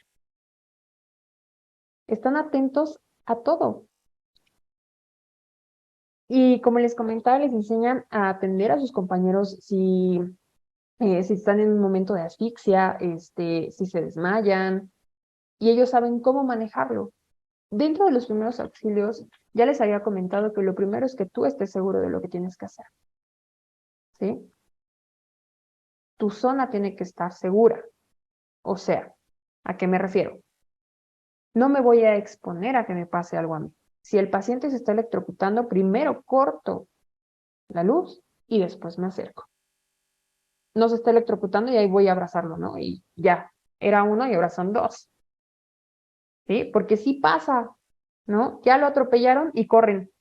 Están atentos a todo. Y como les comentaba, les enseñan a atender a sus compañeros si están en un momento de asfixia, si se desmayan, y ellos saben cómo manejarlo. Dentro de los primeros auxilios, ya les había comentado que lo primero es que tú estés seguro de lo que tienes que hacer, ¿sí? Tu zona tiene que estar segura. O sea, ¿a qué me refiero? No me voy a exponer a que me pase algo a mí. Si el paciente se está electrocutando, primero corto la luz y después me acerco. No se está electrocutando y ahí voy a abrazarlo, ¿no? Y ya, era uno y ahora son dos, ¿sí? Porque sí pasa, ¿no? Ya lo atropellaron y corren.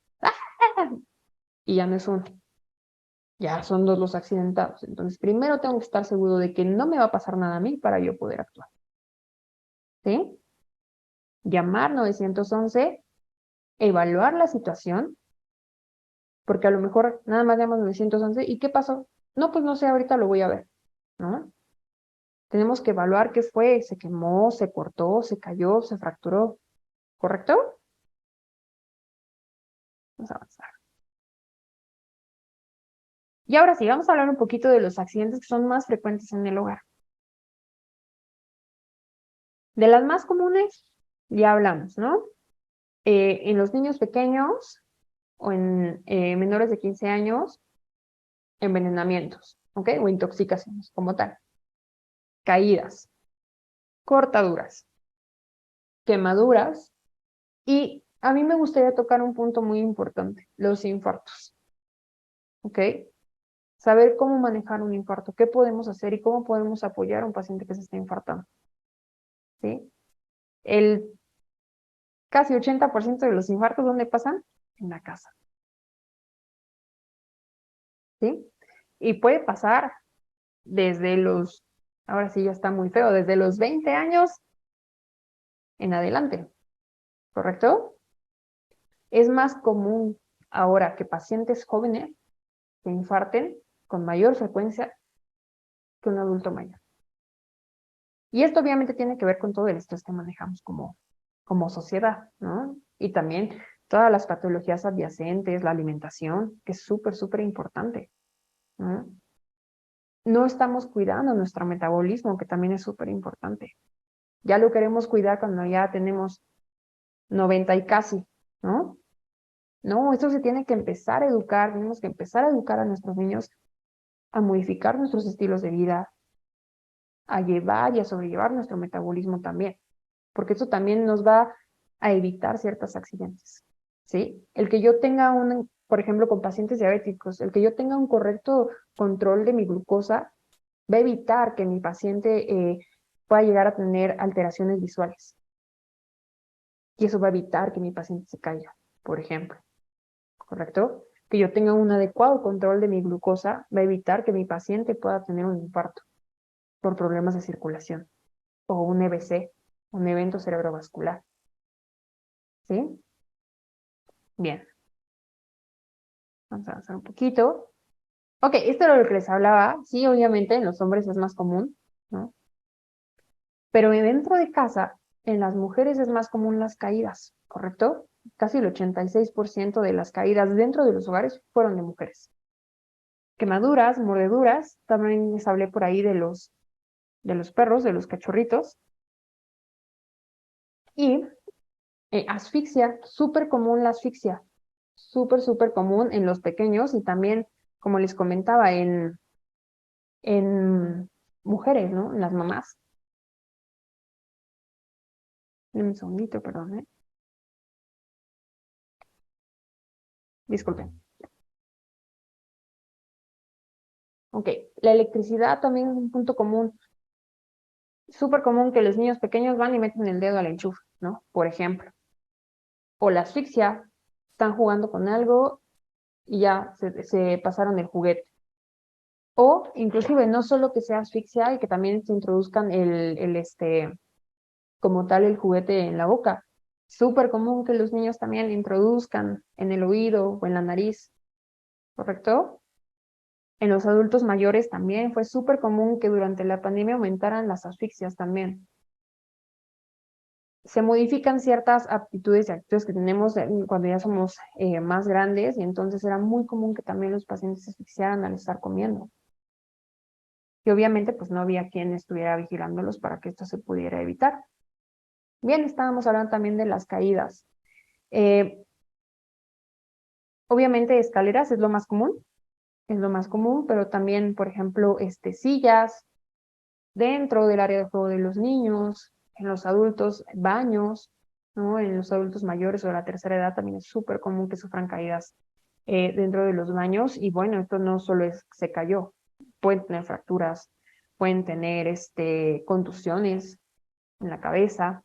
Y ya no es uno, ya son dos los accidentados. Entonces, primero tengo que estar seguro de que no me va a pasar nada a mí para yo poder actuar, ¿sí? Llamar 911, evaluar la situación, porque a lo mejor nada más llamas 911 y ¿qué pasó? No, pues no sé, ahorita lo voy a ver, ¿no? Tenemos que evaluar qué fue, se quemó, se cortó, se cayó, se fracturó, ¿correcto? Vamos a avanzar. Y ahora sí, vamos a hablar un poquito de los accidentes que son más frecuentes en el hogar. De las más comunes, ya hablamos, ¿no? En los niños pequeños o en menores de 15 años, envenenamientos, ¿ok? O intoxicaciones como tal. Caídas, cortaduras, quemaduras. Y a mí me gustaría tocar un punto muy importante, los infartos, ¿ok? Saber cómo manejar un infarto, qué podemos hacer y cómo podemos apoyar a un paciente que se está infartando, ¿sí? El casi 80% de los infartos, ¿dónde pasan? En la casa, ¿sí? Y puede pasar desde ahora sí ya está muy feo, desde los 20 años en adelante, ¿correcto? Es más común ahora que pacientes jóvenes se infarten con mayor frecuencia que un adulto mayor. Y esto obviamente tiene que ver con todo el estrés que manejamos como sociedad, ¿no? Y también todas las patologías adyacentes, la alimentación, que es súper, súper importante, ¿no? No estamos cuidando nuestro metabolismo, que también es súper importante. Ya lo queremos cuidar cuando ya tenemos 90 y casi, ¿no? No, esto se tiene que empezar a educar, tenemos que empezar a educar a nuestros niños a modificar nuestros estilos de vida, a llevar y a sobrellevar nuestro metabolismo también, porque eso también nos va a evitar ciertos accidentes, ¿sí? El que yo tenga por ejemplo, con pacientes diabéticos, el que yo tenga un correcto control de mi glucosa va a evitar que mi paciente pueda llegar a tener alteraciones visuales. Y eso va a evitar que mi paciente se caiga, por ejemplo. ¿Correcto? Que yo tenga un adecuado control de mi glucosa va a evitar que mi paciente pueda tener un infarto por problemas de circulación o un EBC, un evento cerebrovascular. ¿Sí? Bien. Vamos a avanzar un poquito. Ok, esto era lo que les hablaba. Sí, obviamente en los hombres es más común, ¿no? Pero dentro de casa, en las mujeres es más común las caídas, ¿correcto? Casi el 86% de las caídas dentro de los hogares fueron de mujeres. Quemaduras, mordeduras, también les hablé por ahí de los perros, de los cachorritos. Y asfixia, súper común la asfixia, súper común en los pequeños y también, como les comentaba, en mujeres, ¿no? En las mamás. Un segundito, perdón, ¿eh? Disculpen. Ok, la electricidad también es un punto común, súper común que los niños pequeños van y meten el dedo al enchufe, ¿no? Por ejemplo. O la asfixia, están jugando con algo y ya se pasaron el juguete. O inclusive no solo que sea asfixia y que también se introduzcan como tal el juguete en la boca. Súper común que los niños también introduzcan en el oído o en la nariz, ¿correcto? En los adultos mayores también fue súper común que durante la pandemia aumentaran las asfixias también. Se modifican ciertas aptitudes y actitudes que tenemos cuando ya somos más grandes y entonces era muy común que también los pacientes se asfixiaran al estar comiendo. Y obviamente pues no había quien estuviera vigilándolos para que esto se pudiera evitar. Bien, estábamos hablando también de las caídas. Obviamente escaleras es lo más común, pero también, por ejemplo, sillas dentro del área de juego de los niños, en los adultos, baños, ¿no? En los adultos mayores o de la tercera edad también es súper común que sufran caídas dentro de los baños. Y bueno, esto no solo es que se cayó, pueden tener fracturas, pueden tener contusiones en la cabeza.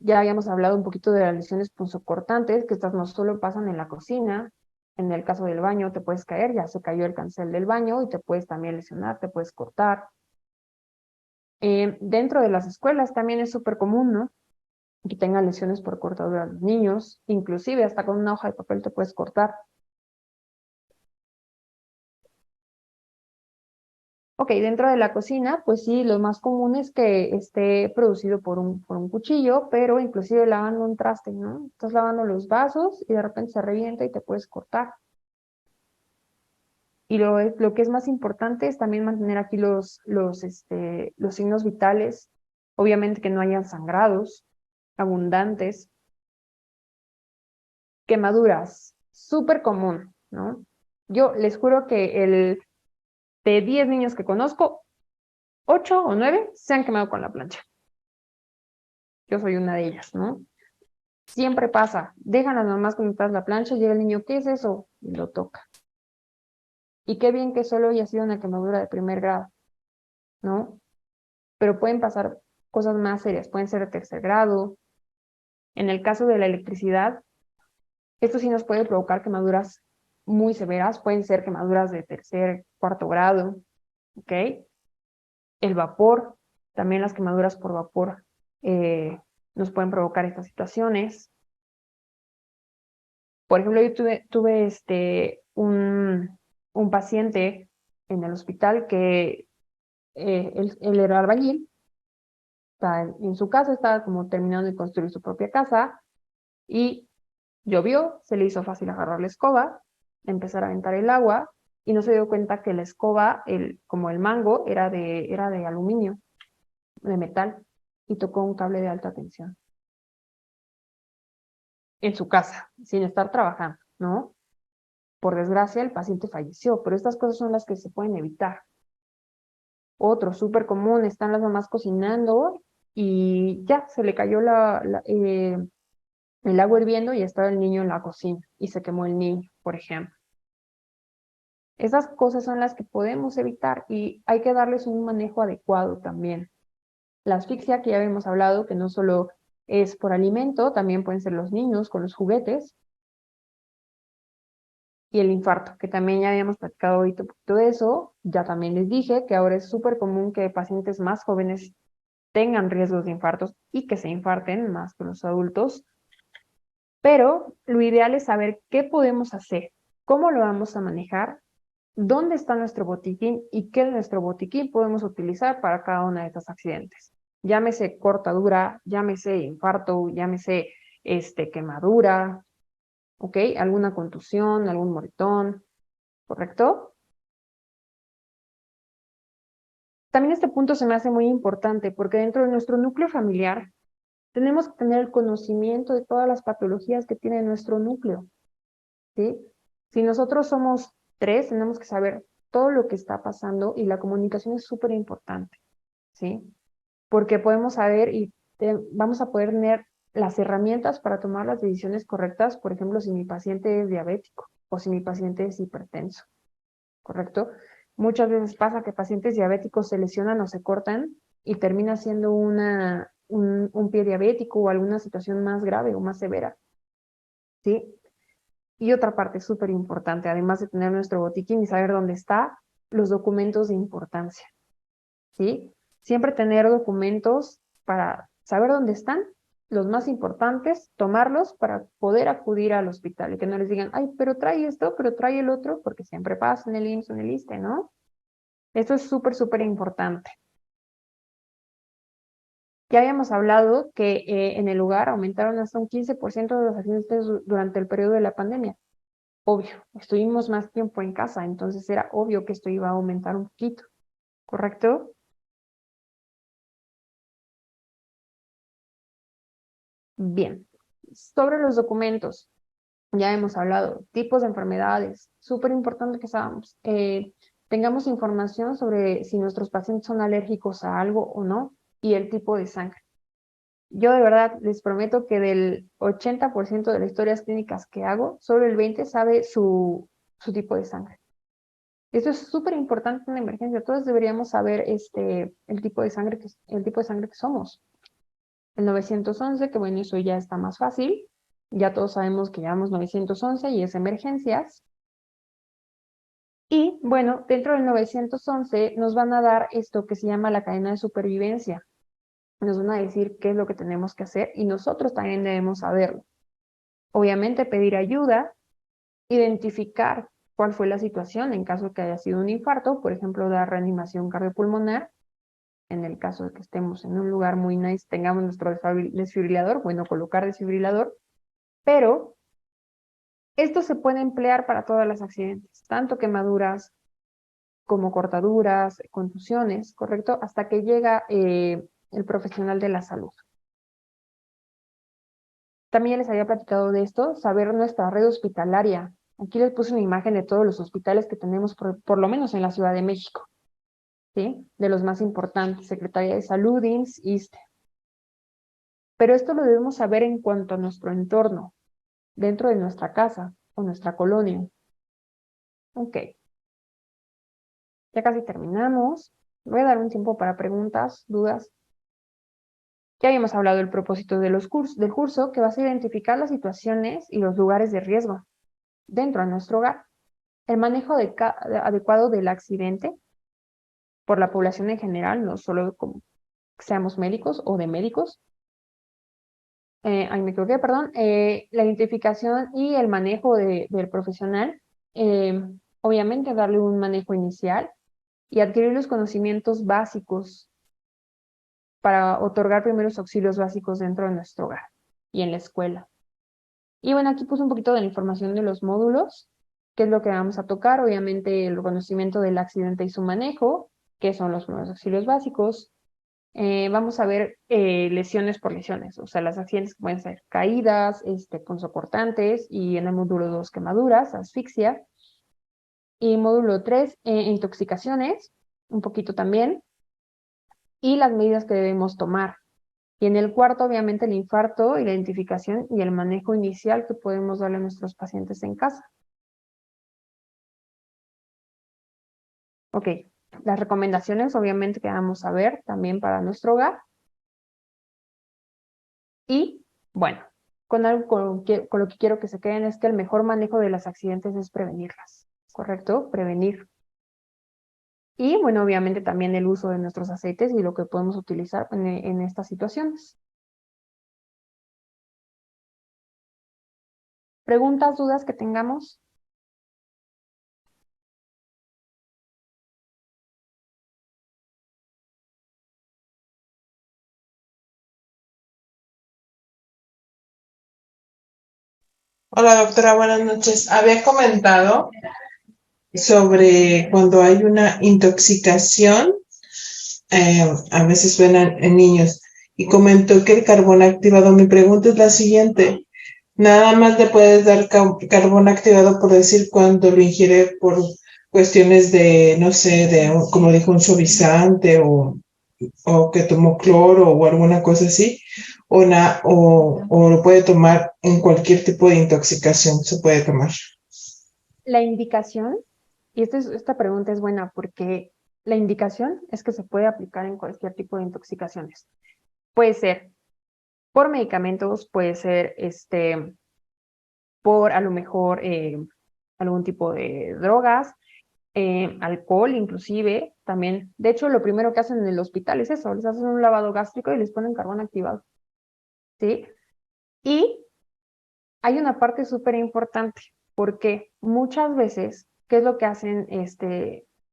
Ya habíamos hablado un poquito de las lesiones punzocortantes, que estas no solo pasan en la cocina, en el caso del baño te puedes caer, ya se cayó el cancel del baño y te puedes también lesionar, te puedes cortar. Dentro de las escuelas también es súper común, ¿no? Que tengan lesiones por cortadura los niños, inclusive hasta con una hoja de papel te puedes cortar. Ok, dentro de la cocina, pues sí, lo más común es que esté producido por un cuchillo, pero inclusive lavando un traste, ¿no? Estás lavando los vasos y de repente se revienta y te puedes cortar. Y lo que es más importante es también mantener aquí los signos vitales, obviamente que no hayan sangrados abundantes, quemaduras, súper común, ¿no? Yo les juro que de 10 niños que conozco, 8 o 9 se han quemado con la plancha. Yo soy una de ellas, ¿no? Siempre pasa, dejan a las mamás conectadas la plancha, llega el niño, ¿qué es eso? Y lo toca. Y qué bien que solo haya sido una quemadura de primer grado, ¿no? Pero pueden pasar cosas más serias, pueden ser de tercer grado. En el caso de la electricidad, esto sí nos puede provocar quemaduras muy severas, pueden ser quemaduras de tercer, cuarto grado, ¿ok? El vapor, también las quemaduras por vapor nos pueden provocar estas situaciones. Por ejemplo, yo tuve un paciente en el hospital que él era albañil, estaba en su casa, estaba como terminando de construir su propia casa y llovió, se le hizo fácil agarrar la escoba, empezar a aventar el agua y no se dio cuenta que la escoba, como el mango, era de aluminio, de metal, y tocó un cable de alta tensión en su casa, sin estar trabajando, ¿no? Por desgracia, el paciente falleció, pero estas cosas son las que se pueden evitar. Otro súper común, están las mamás cocinando y ya se le cayó el agua hirviendo y estaba el niño en la cocina y se quemó el niño, por ejemplo. Esas cosas son las que podemos evitar y hay que darles un manejo adecuado también. La asfixia, que ya habíamos hablado, que no solo es por alimento, también pueden ser los niños con los juguetes. Y el infarto, que también ya habíamos platicado ahorita un poquito de eso. Ya también les dije que ahora es súper común que pacientes más jóvenes tengan riesgos de infartos y que se infarten más que los adultos. Pero lo ideal es saber qué podemos hacer, cómo lo vamos a manejar, dónde está nuestro botiquín y qué de nuestro botiquín podemos utilizar para cada uno de estos accidentes. Llámese cortadura, llámese infarto, llámese quemadura, ¿ok? Alguna contusión, algún moretón, ¿correcto? También este punto se me hace muy importante porque dentro de nuestro núcleo familiar tenemos que tener el conocimiento de todas las patologías que tiene nuestro núcleo, ¿sí? Si nosotros somos 3, tenemos que saber todo lo que está pasando y la comunicación es súper importante, ¿sí? Porque podemos saber y vamos a poder tener las herramientas para tomar las decisiones correctas, por ejemplo, si mi paciente es diabético o si mi paciente es hipertenso, ¿correcto? Muchas veces pasa que pacientes diabéticos se lesionan o se cortan y termina siendo un pie diabético o alguna situación más grave o más severa, ¿sí? Y otra parte súper importante, además de tener nuestro botiquín y saber dónde está, los documentos de importancia, ¿sí? Siempre tener documentos para saber dónde están, los más importantes, tomarlos para poder acudir al hospital y que no les digan, ay, pero trae esto, pero trae el otro, porque siempre pasa en el IMSS o en el ISSSTE, ¿no? Esto es súper, súper importante. Ya habíamos hablado que en el lugar aumentaron hasta un 15% de los accidentes durante el periodo de la pandemia. Obvio, estuvimos más tiempo en casa, entonces era obvio que esto iba a aumentar un poquito, ¿correcto? Bien, sobre los documentos, ya hemos hablado, tipos de enfermedades, súper importante que sabamos, tengamos información sobre si nuestros pacientes son alérgicos a algo o no y el tipo de sangre. Yo de verdad les prometo que del 80% de las historias clínicas que hago, solo el 20% sabe su tipo de sangre. Eso es súper importante en la emergencia. Todos deberíamos saber el tipo de sangre que somos. El 911, que bueno, eso ya está más fácil. Ya todos sabemos que llamamos 911 y es emergencias. Y bueno, dentro del 911 nos van a dar esto que se llama la cadena de supervivencia. Nos van a decir qué es lo que tenemos que hacer y nosotros también debemos saberlo. Obviamente pedir ayuda, identificar cuál fue la situación en caso de que haya sido un infarto, por ejemplo, dar reanimación cardiopulmonar. En el caso de que estemos en un lugar muy nice, tengamos nuestro desfibrilador, bueno, colocar desfibrilador, pero esto se puede emplear para todos los accidentes, tanto quemaduras como cortaduras, contusiones, ¿correcto? Hasta que llega el profesional de la salud. También les había platicado de esto, saber nuestra red hospitalaria. Aquí les puse una imagen de todos los hospitales que tenemos, por lo menos en la Ciudad de México, ¿sí? De los más importantes, Secretaría de Salud, IMSS, ISSSTE. Pero esto lo debemos saber en cuanto a nuestro entorno, dentro de nuestra casa o nuestra colonia. Ok, ya casi terminamos. Voy a dar un tiempo para preguntas, dudas. Ya habíamos hablado del propósito de del curso, que va a ser identificar las situaciones y los lugares de riesgo dentro de nuestro hogar. El manejo adecuado del accidente por la población en general, no solo como seamos médicos o de médicos. Ahí me equivoqué, perdón. La identificación y el manejo del profesional. Obviamente darle un manejo inicial y adquirir los conocimientos básicos para otorgar primeros auxilios básicos dentro de nuestro hogar y en la escuela. Y bueno, aquí puse un poquito de la información de los módulos, qué es lo que vamos a tocar. Obviamente el conocimiento del accidente y su manejo, qué son los primeros auxilios básicos. Vamos a ver lesiones por lesiones, o sea, las accidentes que pueden ser caídas, punzocortantes, y en el módulo 2 quemaduras, asfixia. Y módulo 3 intoxicaciones, un poquito también, y las medidas que debemos tomar. Y en el cuarto, obviamente, el infarto y la identificación y el manejo inicial que podemos darle a nuestros pacientes en casa. Ok, las recomendaciones, obviamente, que vamos a ver también para nuestro hogar. Y bueno, con algo con lo que quiero que se queden es que el mejor manejo de los accidentes es prevenirlas, ¿correcto? Prevenir. Y bueno, obviamente también el uso de nuestros aceites y lo que podemos utilizar en estas situaciones. ¿Preguntas, dudas que tengamos? Hola doctora, buenas noches. Había comentado sobre cuando hay una intoxicación, a veces ven en niños, y comentó que el carbón activado, mi pregunta es la siguiente, nada más le puedes dar carbón activado por decir cuando lo ingiere por cuestiones de, no sé, como dijo, un suavizante o que tomó cloro o alguna cosa así, o lo puede tomar en cualquier tipo de intoxicación, se puede tomar. La indicación, y esta pregunta es buena porque la indicación es que se puede aplicar en cualquier tipo de intoxicaciones. Puede ser por medicamentos, puede ser por a lo mejor algún tipo de drogas, alcohol inclusive, también. De hecho, lo primero que hacen en el hospital es eso, les hacen un lavado gástrico y les ponen carbón activado, ¿sí? Y hay una parte súper importante, porque muchas veces, ¿qué es lo que hacen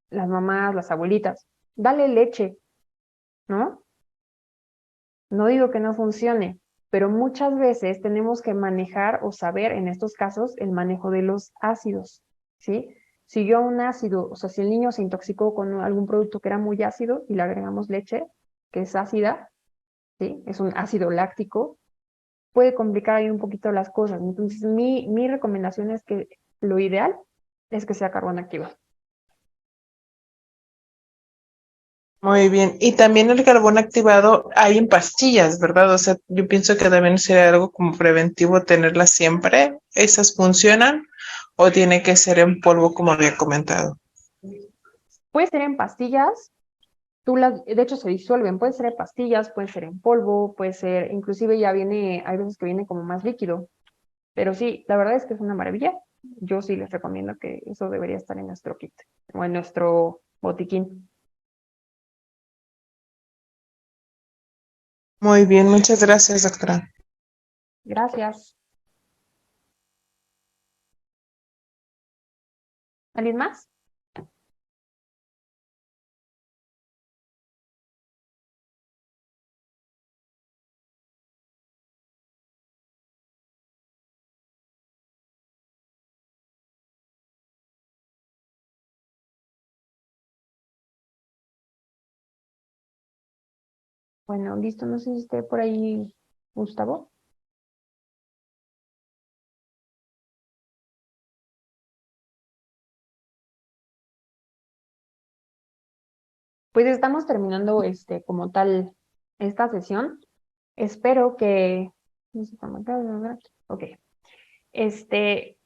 las mamás, las abuelitas? Dale leche, ¿no? No digo que no funcione, pero muchas veces tenemos que manejar o saber en estos casos el manejo de los ácidos, ¿sí? Si yo un ácido, o sea, si el niño se intoxicó con algún producto que era muy ácido y le agregamos leche, que es ácida, ¿sí? Es un ácido láctico, puede complicar ahí un poquito las cosas. Entonces, mi recomendación es que lo ideal es que sea carbón activado. Muy bien. Y también el carbón activado hay en pastillas, ¿verdad? O sea, yo pienso que también sería algo como preventivo tenerlas siempre. ¿Esas funcionan o tiene que ser en polvo como había comentado? Puede ser en pastillas, de hecho se disuelven, puede ser en pastillas, puede ser en polvo, puede ser, inclusive ya viene, hay veces que viene como más líquido, pero sí, la verdad es que es una maravilla. Yo sí les recomiendo que eso debería estar en nuestro kit o en nuestro botiquín. Muy bien, muchas gracias, doctora. Gracias. ¿Alguien más? Bueno, listo, no sé si esté por ahí Gustavo. Pues estamos terminando como tal esta sesión. Espero que. No sé cómo está, ¿verdad? Ok. Este,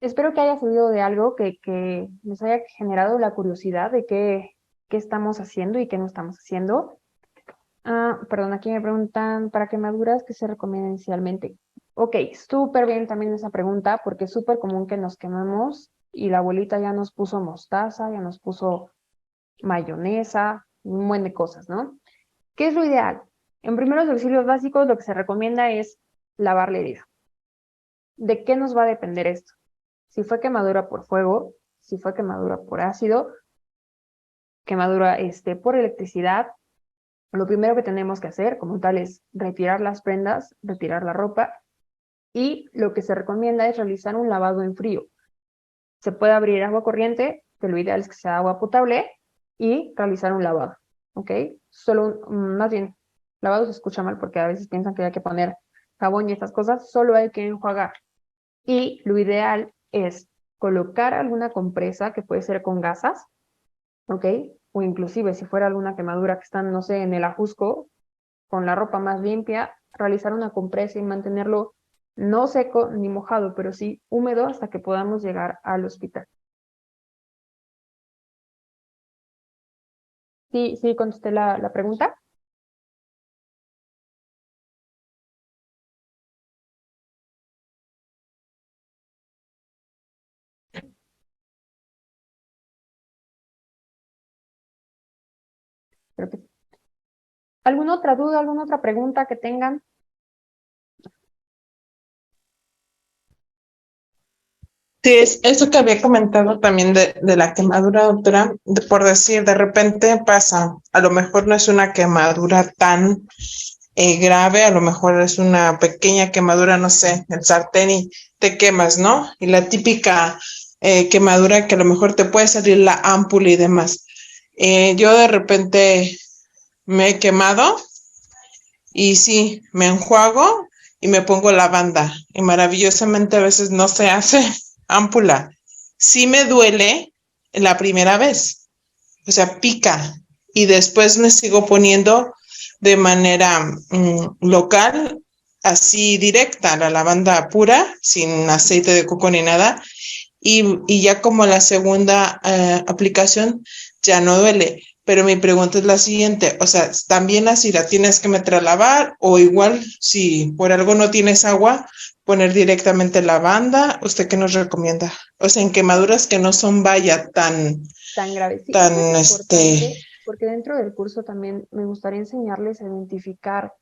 espero que haya servido de algo, que les haya generado la curiosidad de qué estamos haciendo y qué no estamos haciendo. Ah, perdón, aquí me preguntan, ¿para quemaduras qué se recomienda inicialmente? Ok, súper bien también esa pregunta, porque es súper común que nos quemamos y la abuelita ya nos puso mostaza, ya nos puso mayonesa, un buen de cosas, ¿no? ¿Qué es lo ideal? En primeros auxilios básicos lo que se recomienda es lavar la herida. ¿De qué nos va a depender esto? Si fue quemadura por fuego, si fue quemadura por ácido, quemadura por electricidad, lo primero que tenemos que hacer como tal es retirar las prendas, retirar la ropa y lo que se recomienda es realizar un lavado en frío. Se puede abrir agua corriente, que lo ideal es que sea agua potable y realizar un lavado, ¿ok? Más bien, lavado se escucha mal porque a veces piensan que hay que poner jabón y estas cosas, solo hay que enjuagar. Y lo ideal es colocar alguna compresa que puede ser con gasas, ¿ok? O inclusive si fuera alguna quemadura que está, no sé, en el ajusco, con la ropa más limpia, realizar una compresa y mantenerlo no seco ni mojado, pero sí húmedo hasta que podamos llegar al hospital. Sí, sí, contesté la pregunta. Creo que sí. ¿Alguna otra duda, alguna otra pregunta que tengan? Sí, es eso que había comentado también de la quemadura, doctora, por decir, de repente pasa, a lo mejor no es una quemadura tan grave, a lo mejor es una pequeña quemadura, no sé, el sartén y te quemas, ¿no? Y la típica quemadura que a lo mejor te puede salir la ámpula y demás. Yo de repente me he quemado y sí, me enjuago y me pongo la banda y maravillosamente a veces no se hace ámpula. Sí me duele la primera vez, o sea, pica y después me sigo poniendo de manera local, así directa, la lavanda pura, sin aceite de coco ni nada, y ya como la segunda aplicación ya no duele. Pero mi pregunta es la siguiente, o sea, ¿también así la tienes que meter a lavar o igual si por algo no tienes agua, poner directamente lavanda? ¿Usted qué nos recomienda? O sea, en quemaduras que no son vaya Tan grave. Sí, tan, eso es importante porque dentro del curso también me gustaría enseñarles a identificar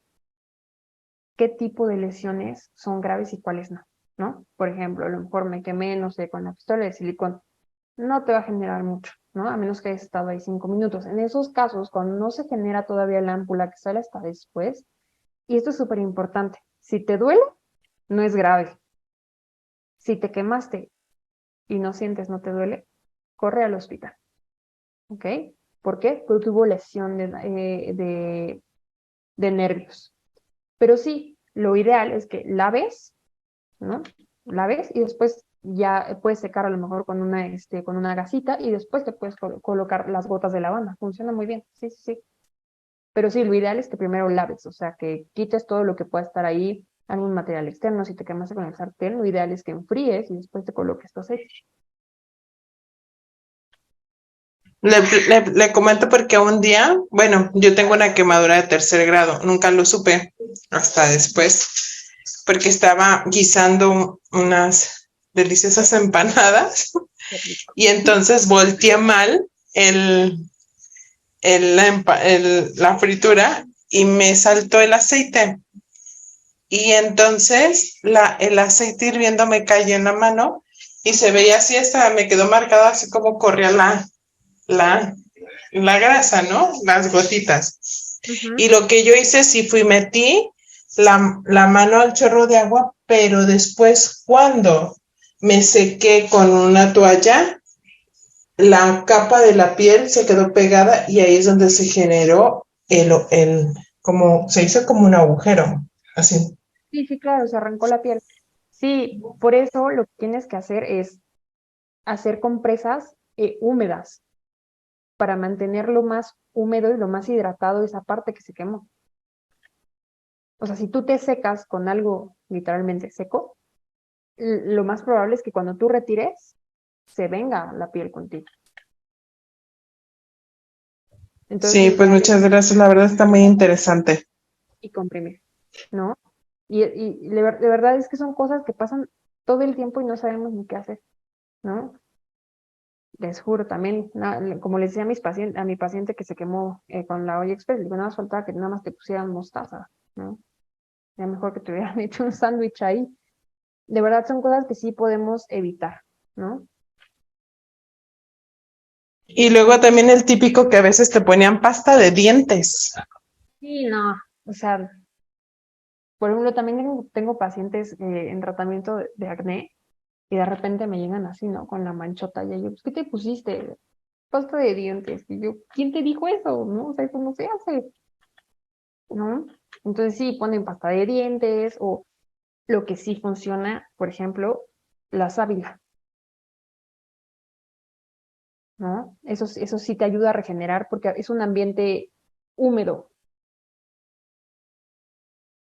qué tipo de lesiones son graves y cuáles no, ¿no? Por ejemplo, a lo mejor me quemé, no sé, con la pistola de silicón. No te va a generar mucho, ¿no? A menos que hayas estado ahí 5 minutos. En esos casos, cuando no se genera todavía la ámpula que sale hasta después, y esto es súper importante, si te duele, no es grave. Si te quemaste y no sientes, no te duele, corre al hospital, ¿ok? ¿Por qué? Porque hubo lesión de nervios. Pero sí, lo ideal es que laves, ¿no? Laves y después ya puedes secar a lo mejor con una gasita y después te puedes colocar las gotas de lavanda. Funciona muy bien, sí, sí, sí. Pero sí, lo ideal es que primero laves, o sea, que quites todo lo que pueda estar ahí, algún material externo. Si te quemaste con el sartén, lo ideal es que enfríes y después te coloques tu aceite. Le comento porque un día, bueno, yo tengo una quemadura de tercer grado, nunca lo supe hasta después, porque estaba guisando unas deliciosas empanadas Qué rico. y entonces volteé mal el, la fritura y me saltó el aceite. Y entonces el aceite hirviendo me cayó en la mano y se veía así, hasta me quedó marcada así como corría la, la grasa, ¿no? Las gotitas. Ujú. Y lo que yo hice, sí fui, metí la mano al chorro de agua, pero después cuando me sequé con una toalla, la capa de la piel se quedó pegada y ahí es donde se generó como, se hizo como un agujero, así. Sí, sí, claro, se arrancó la piel. Sí, por eso lo que tienes que hacer es hacer compresas húmedas para mantener lo más húmedo y lo más hidratado esa parte que se quemó. O sea, si tú te secas con algo literalmente seco, lo más probable es que cuando tú retires, se venga la piel contigo. Entonces, Sí, lo pues ideal es muchas gracias, la verdad está muy interesante. y comprimir, ¿no? Y de verdad es que son cosas que pasan todo el tiempo y no sabemos ni qué hacer, ¿no? Les juro, también, como les decía a, a mi paciente que se quemó con la olla express, le digo, nada más faltaba que nada más te pusieran mostaza, ¿no? Ya mejor que te hubieran hecho un sándwich ahí. De verdad son cosas que sí podemos evitar, ¿no? Y luego también el típico que a veces te ponían pasta de dientes. Sí, no, o sea, por ejemplo, también tengo pacientes en tratamiento de acné y de repente me llegan así, ¿no? Con la manchota y yo, pues, ¿qué te pusiste? Pasta de dientes. Y yo, ¿quién te dijo eso? ¿No? O sea, eso no se hace, ¿no? Entonces sí, ponen pasta de dientes o lo que sí funciona, por ejemplo, la sábila, ¿no? Eso sí te ayuda a regenerar porque es un ambiente húmedo.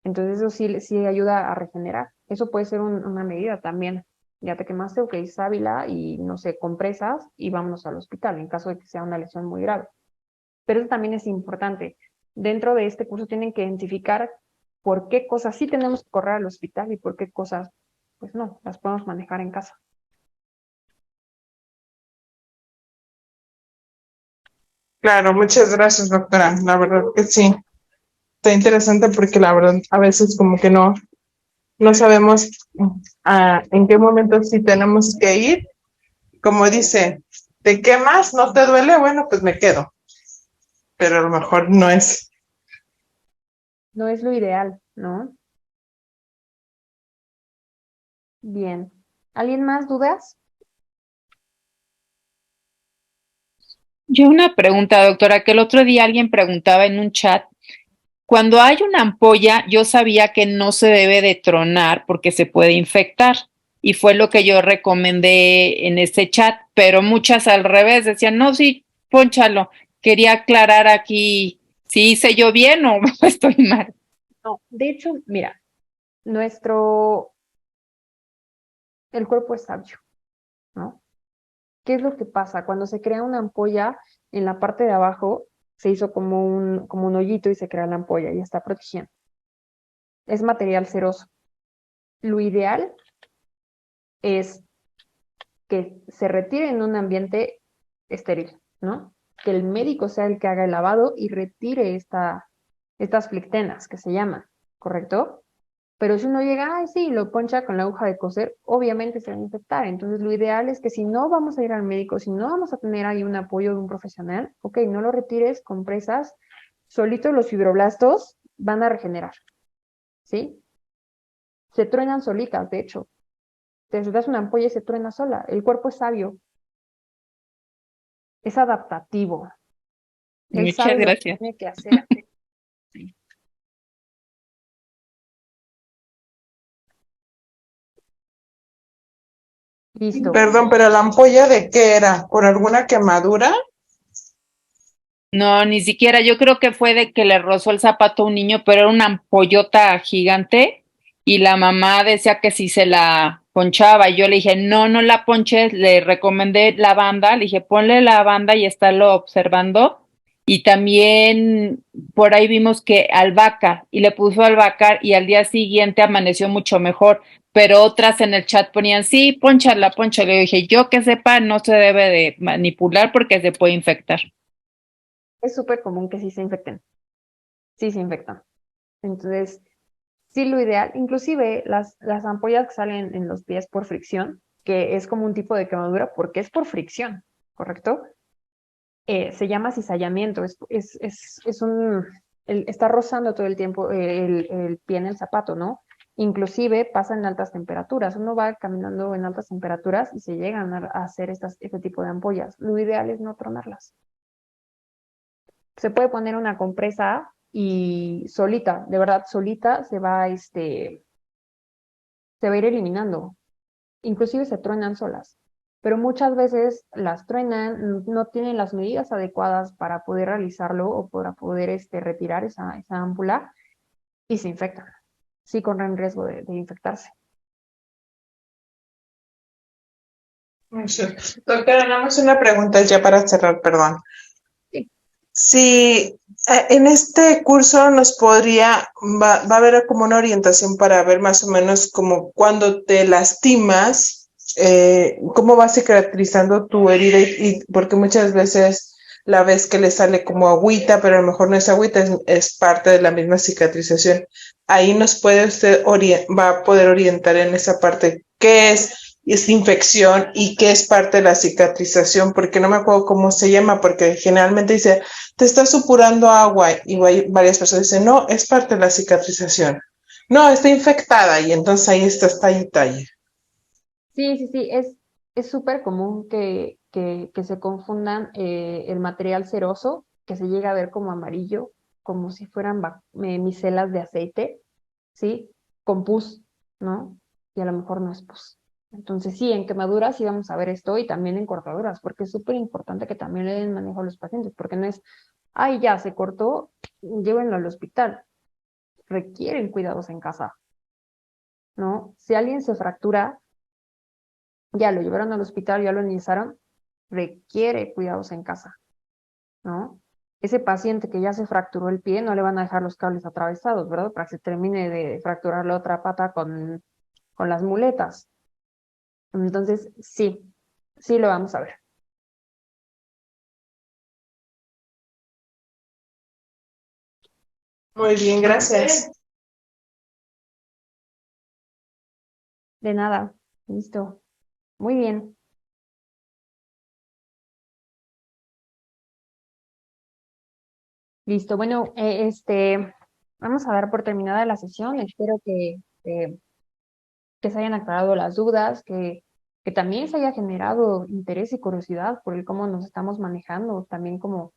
Entonces eso sí, sí ayuda a regenerar. Eso puede ser una medida también. Ya te quemaste, ok, sábila y no sé, compresas y vámonos al hospital en caso de que sea una lesión muy grave. Pero eso también es importante. Dentro de este curso tienen que identificar por qué cosas sí tenemos que correr al hospital y por qué cosas, pues no, las podemos manejar en casa. Claro, muchas gracias, doctora. La verdad que sí. Está interesante porque la verdad a veces como que no sabemos en qué momento sí tenemos que ir. Como dice, ¿te quemas? ¿No te duele? Bueno, pues me quedo. Pero a lo mejor no es. No es lo ideal, ¿no? Bien. ¿Alguien más dudas? Yo una pregunta, doctora, que el otro día alguien preguntaba en un chat, cuando hay una ampolla, yo sabía que no se debe de tronar porque se puede infectar. Y fue lo que yo recomendé en ese chat, pero muchas al revés decían, no, sí, pónchalo. Quería aclarar aquí si hice yo bien o estoy mal. No, de hecho, mira, el cuerpo es sabio, ¿no? ¿Qué es lo que pasa? Cuando se crea una ampolla, en la parte de abajo se hizo como un hoyito y se crea la ampolla y está protegiendo. Es material ceroso. Lo ideal es que se retire en un ambiente estéril, ¿no? Que el médico sea el que haga el lavado y retire estas flectenas que se llaman, ¿correcto? Pero si uno llega, ay, sí, lo poncha con la aguja de coser, obviamente se va a infectar. Entonces, lo ideal es que si no vamos a ir al médico, si no vamos a tener ahí un apoyo de un profesional, ok, no lo retires, compresas, solitos los fibroblastos van a regenerar, ¿sí? Se truenan solitas, de hecho. Te das una ampolla y se truena sola. El cuerpo es sabio, es adaptativo. Él Muchas sabe lo que gracias. tiene que hacer. Listo. Perdón, pero la ampolla ¿de qué era? ¿Por alguna quemadura? No, ni siquiera. Yo creo que fue de que le rozó el zapato a un niño, pero era una ampollota gigante y la mamá decía que si se la ponchaba. Y yo le dije, no, no la ponches. Le recomendé lavanda. Le dije, ponle lavanda y estarlo observando. Y también por ahí vimos que albahaca y le puso albahaca y al día siguiente amaneció mucho mejor. Pero otras en el chat ponían, sí, ponchala, ponchala. Le dije, yo que sepa, no se debe de manipular porque se puede infectar. Es súper común que sí se infecten. Sí se infectan. Entonces, sí, lo ideal, inclusive las ampollas que salen en los pies por fricción, que es como un tipo de quemadura porque es por fricción, ¿correcto? Se llama cizallamiento, está rozando todo el tiempo el pie en el zapato, ¿no? Inclusive pasa en altas temperaturas, uno va caminando en altas temperaturas y se llegan a hacer este tipo de ampollas. Lo ideal es no tronarlas. Se puede poner una compresa y solita, de verdad, solita se va a ir eliminando. Inclusive se truenan solas, pero muchas veces las truenan, no tienen las medidas adecuadas para poder realizarlo o para poder retirar esa ámpula y se infectan. Sí corren riesgo de infectarse. Sí. Doctora, nada más una pregunta ya para cerrar, perdón. Sí. Si en este curso va a haber como una orientación para ver más o menos como cuando te lastimas, cómo va cicatrizando tu herida porque muchas veces la ves que le sale como agüita, pero a lo mejor no es agüita, es parte de la misma cicatrización. Ahí nos puede usted va a poder orientar en esa parte qué es infección y qué es parte de la cicatrización, porque no me acuerdo cómo se llama, porque generalmente dice te está supurando agua y varias personas dicen, no, es parte de la cicatrización. No, está infectada y entonces ahí está ahí talle. Sí, sí, sí, es súper común que se confundan el material ceroso, que se llega a ver como amarillo, como si fueran micelas de aceite, ¿sí? Con pus, ¿no? Y a lo mejor no es pus. Entonces, sí, en quemaduras sí vamos a ver esto y también en cortaduras, porque es súper importante que también le den manejo a los pacientes, porque no es, ay, ya se cortó, llévenlo al hospital. Requieren cuidados en casa, ¿no? Si alguien se fractura, ya lo llevaron al hospital, ya lo analizaron, requiere cuidados en casa, ¿no? Ese paciente que ya se fracturó el pie, no le van a dejar los cables atravesados, ¿verdad? Para que se termine de fracturar la otra pata con las muletas. Entonces, sí, sí lo vamos a ver. Muy bien, gracias. De nada. Listo. Muy bien. Listo. Bueno, vamos a dar por terminada la sesión. Espero que se hayan aclarado las dudas, que también se haya generado interés y curiosidad por el cómo nos estamos manejando, también como,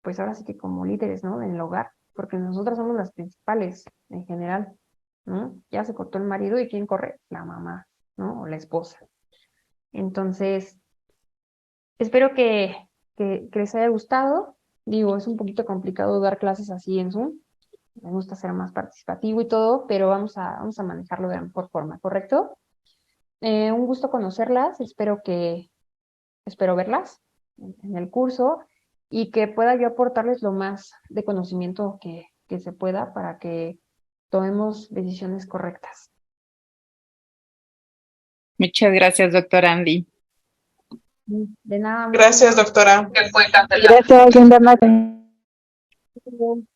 pues ahora sí que como líderes, ¿no? En el hogar, porque nosotras somos las principales en general, ¿no? Ya se cortó el marido y ¿quién corre? La mamá, ¿no? O la esposa. Entonces, espero que les haya gustado. Digo, es un poquito complicado dar clases así en Zoom. Me gusta ser más participativo y todo, pero vamos a manejarlo de la mejor forma, ¿correcto? Un gusto conocerlas, espero verlas en el curso y que pueda yo aportarles lo más de conocimiento que se pueda para que tomemos decisiones correctas. Muchas gracias, doctora Andy. De nada. Gracias, doctora. Gracias, linda noche. Muchas gracias.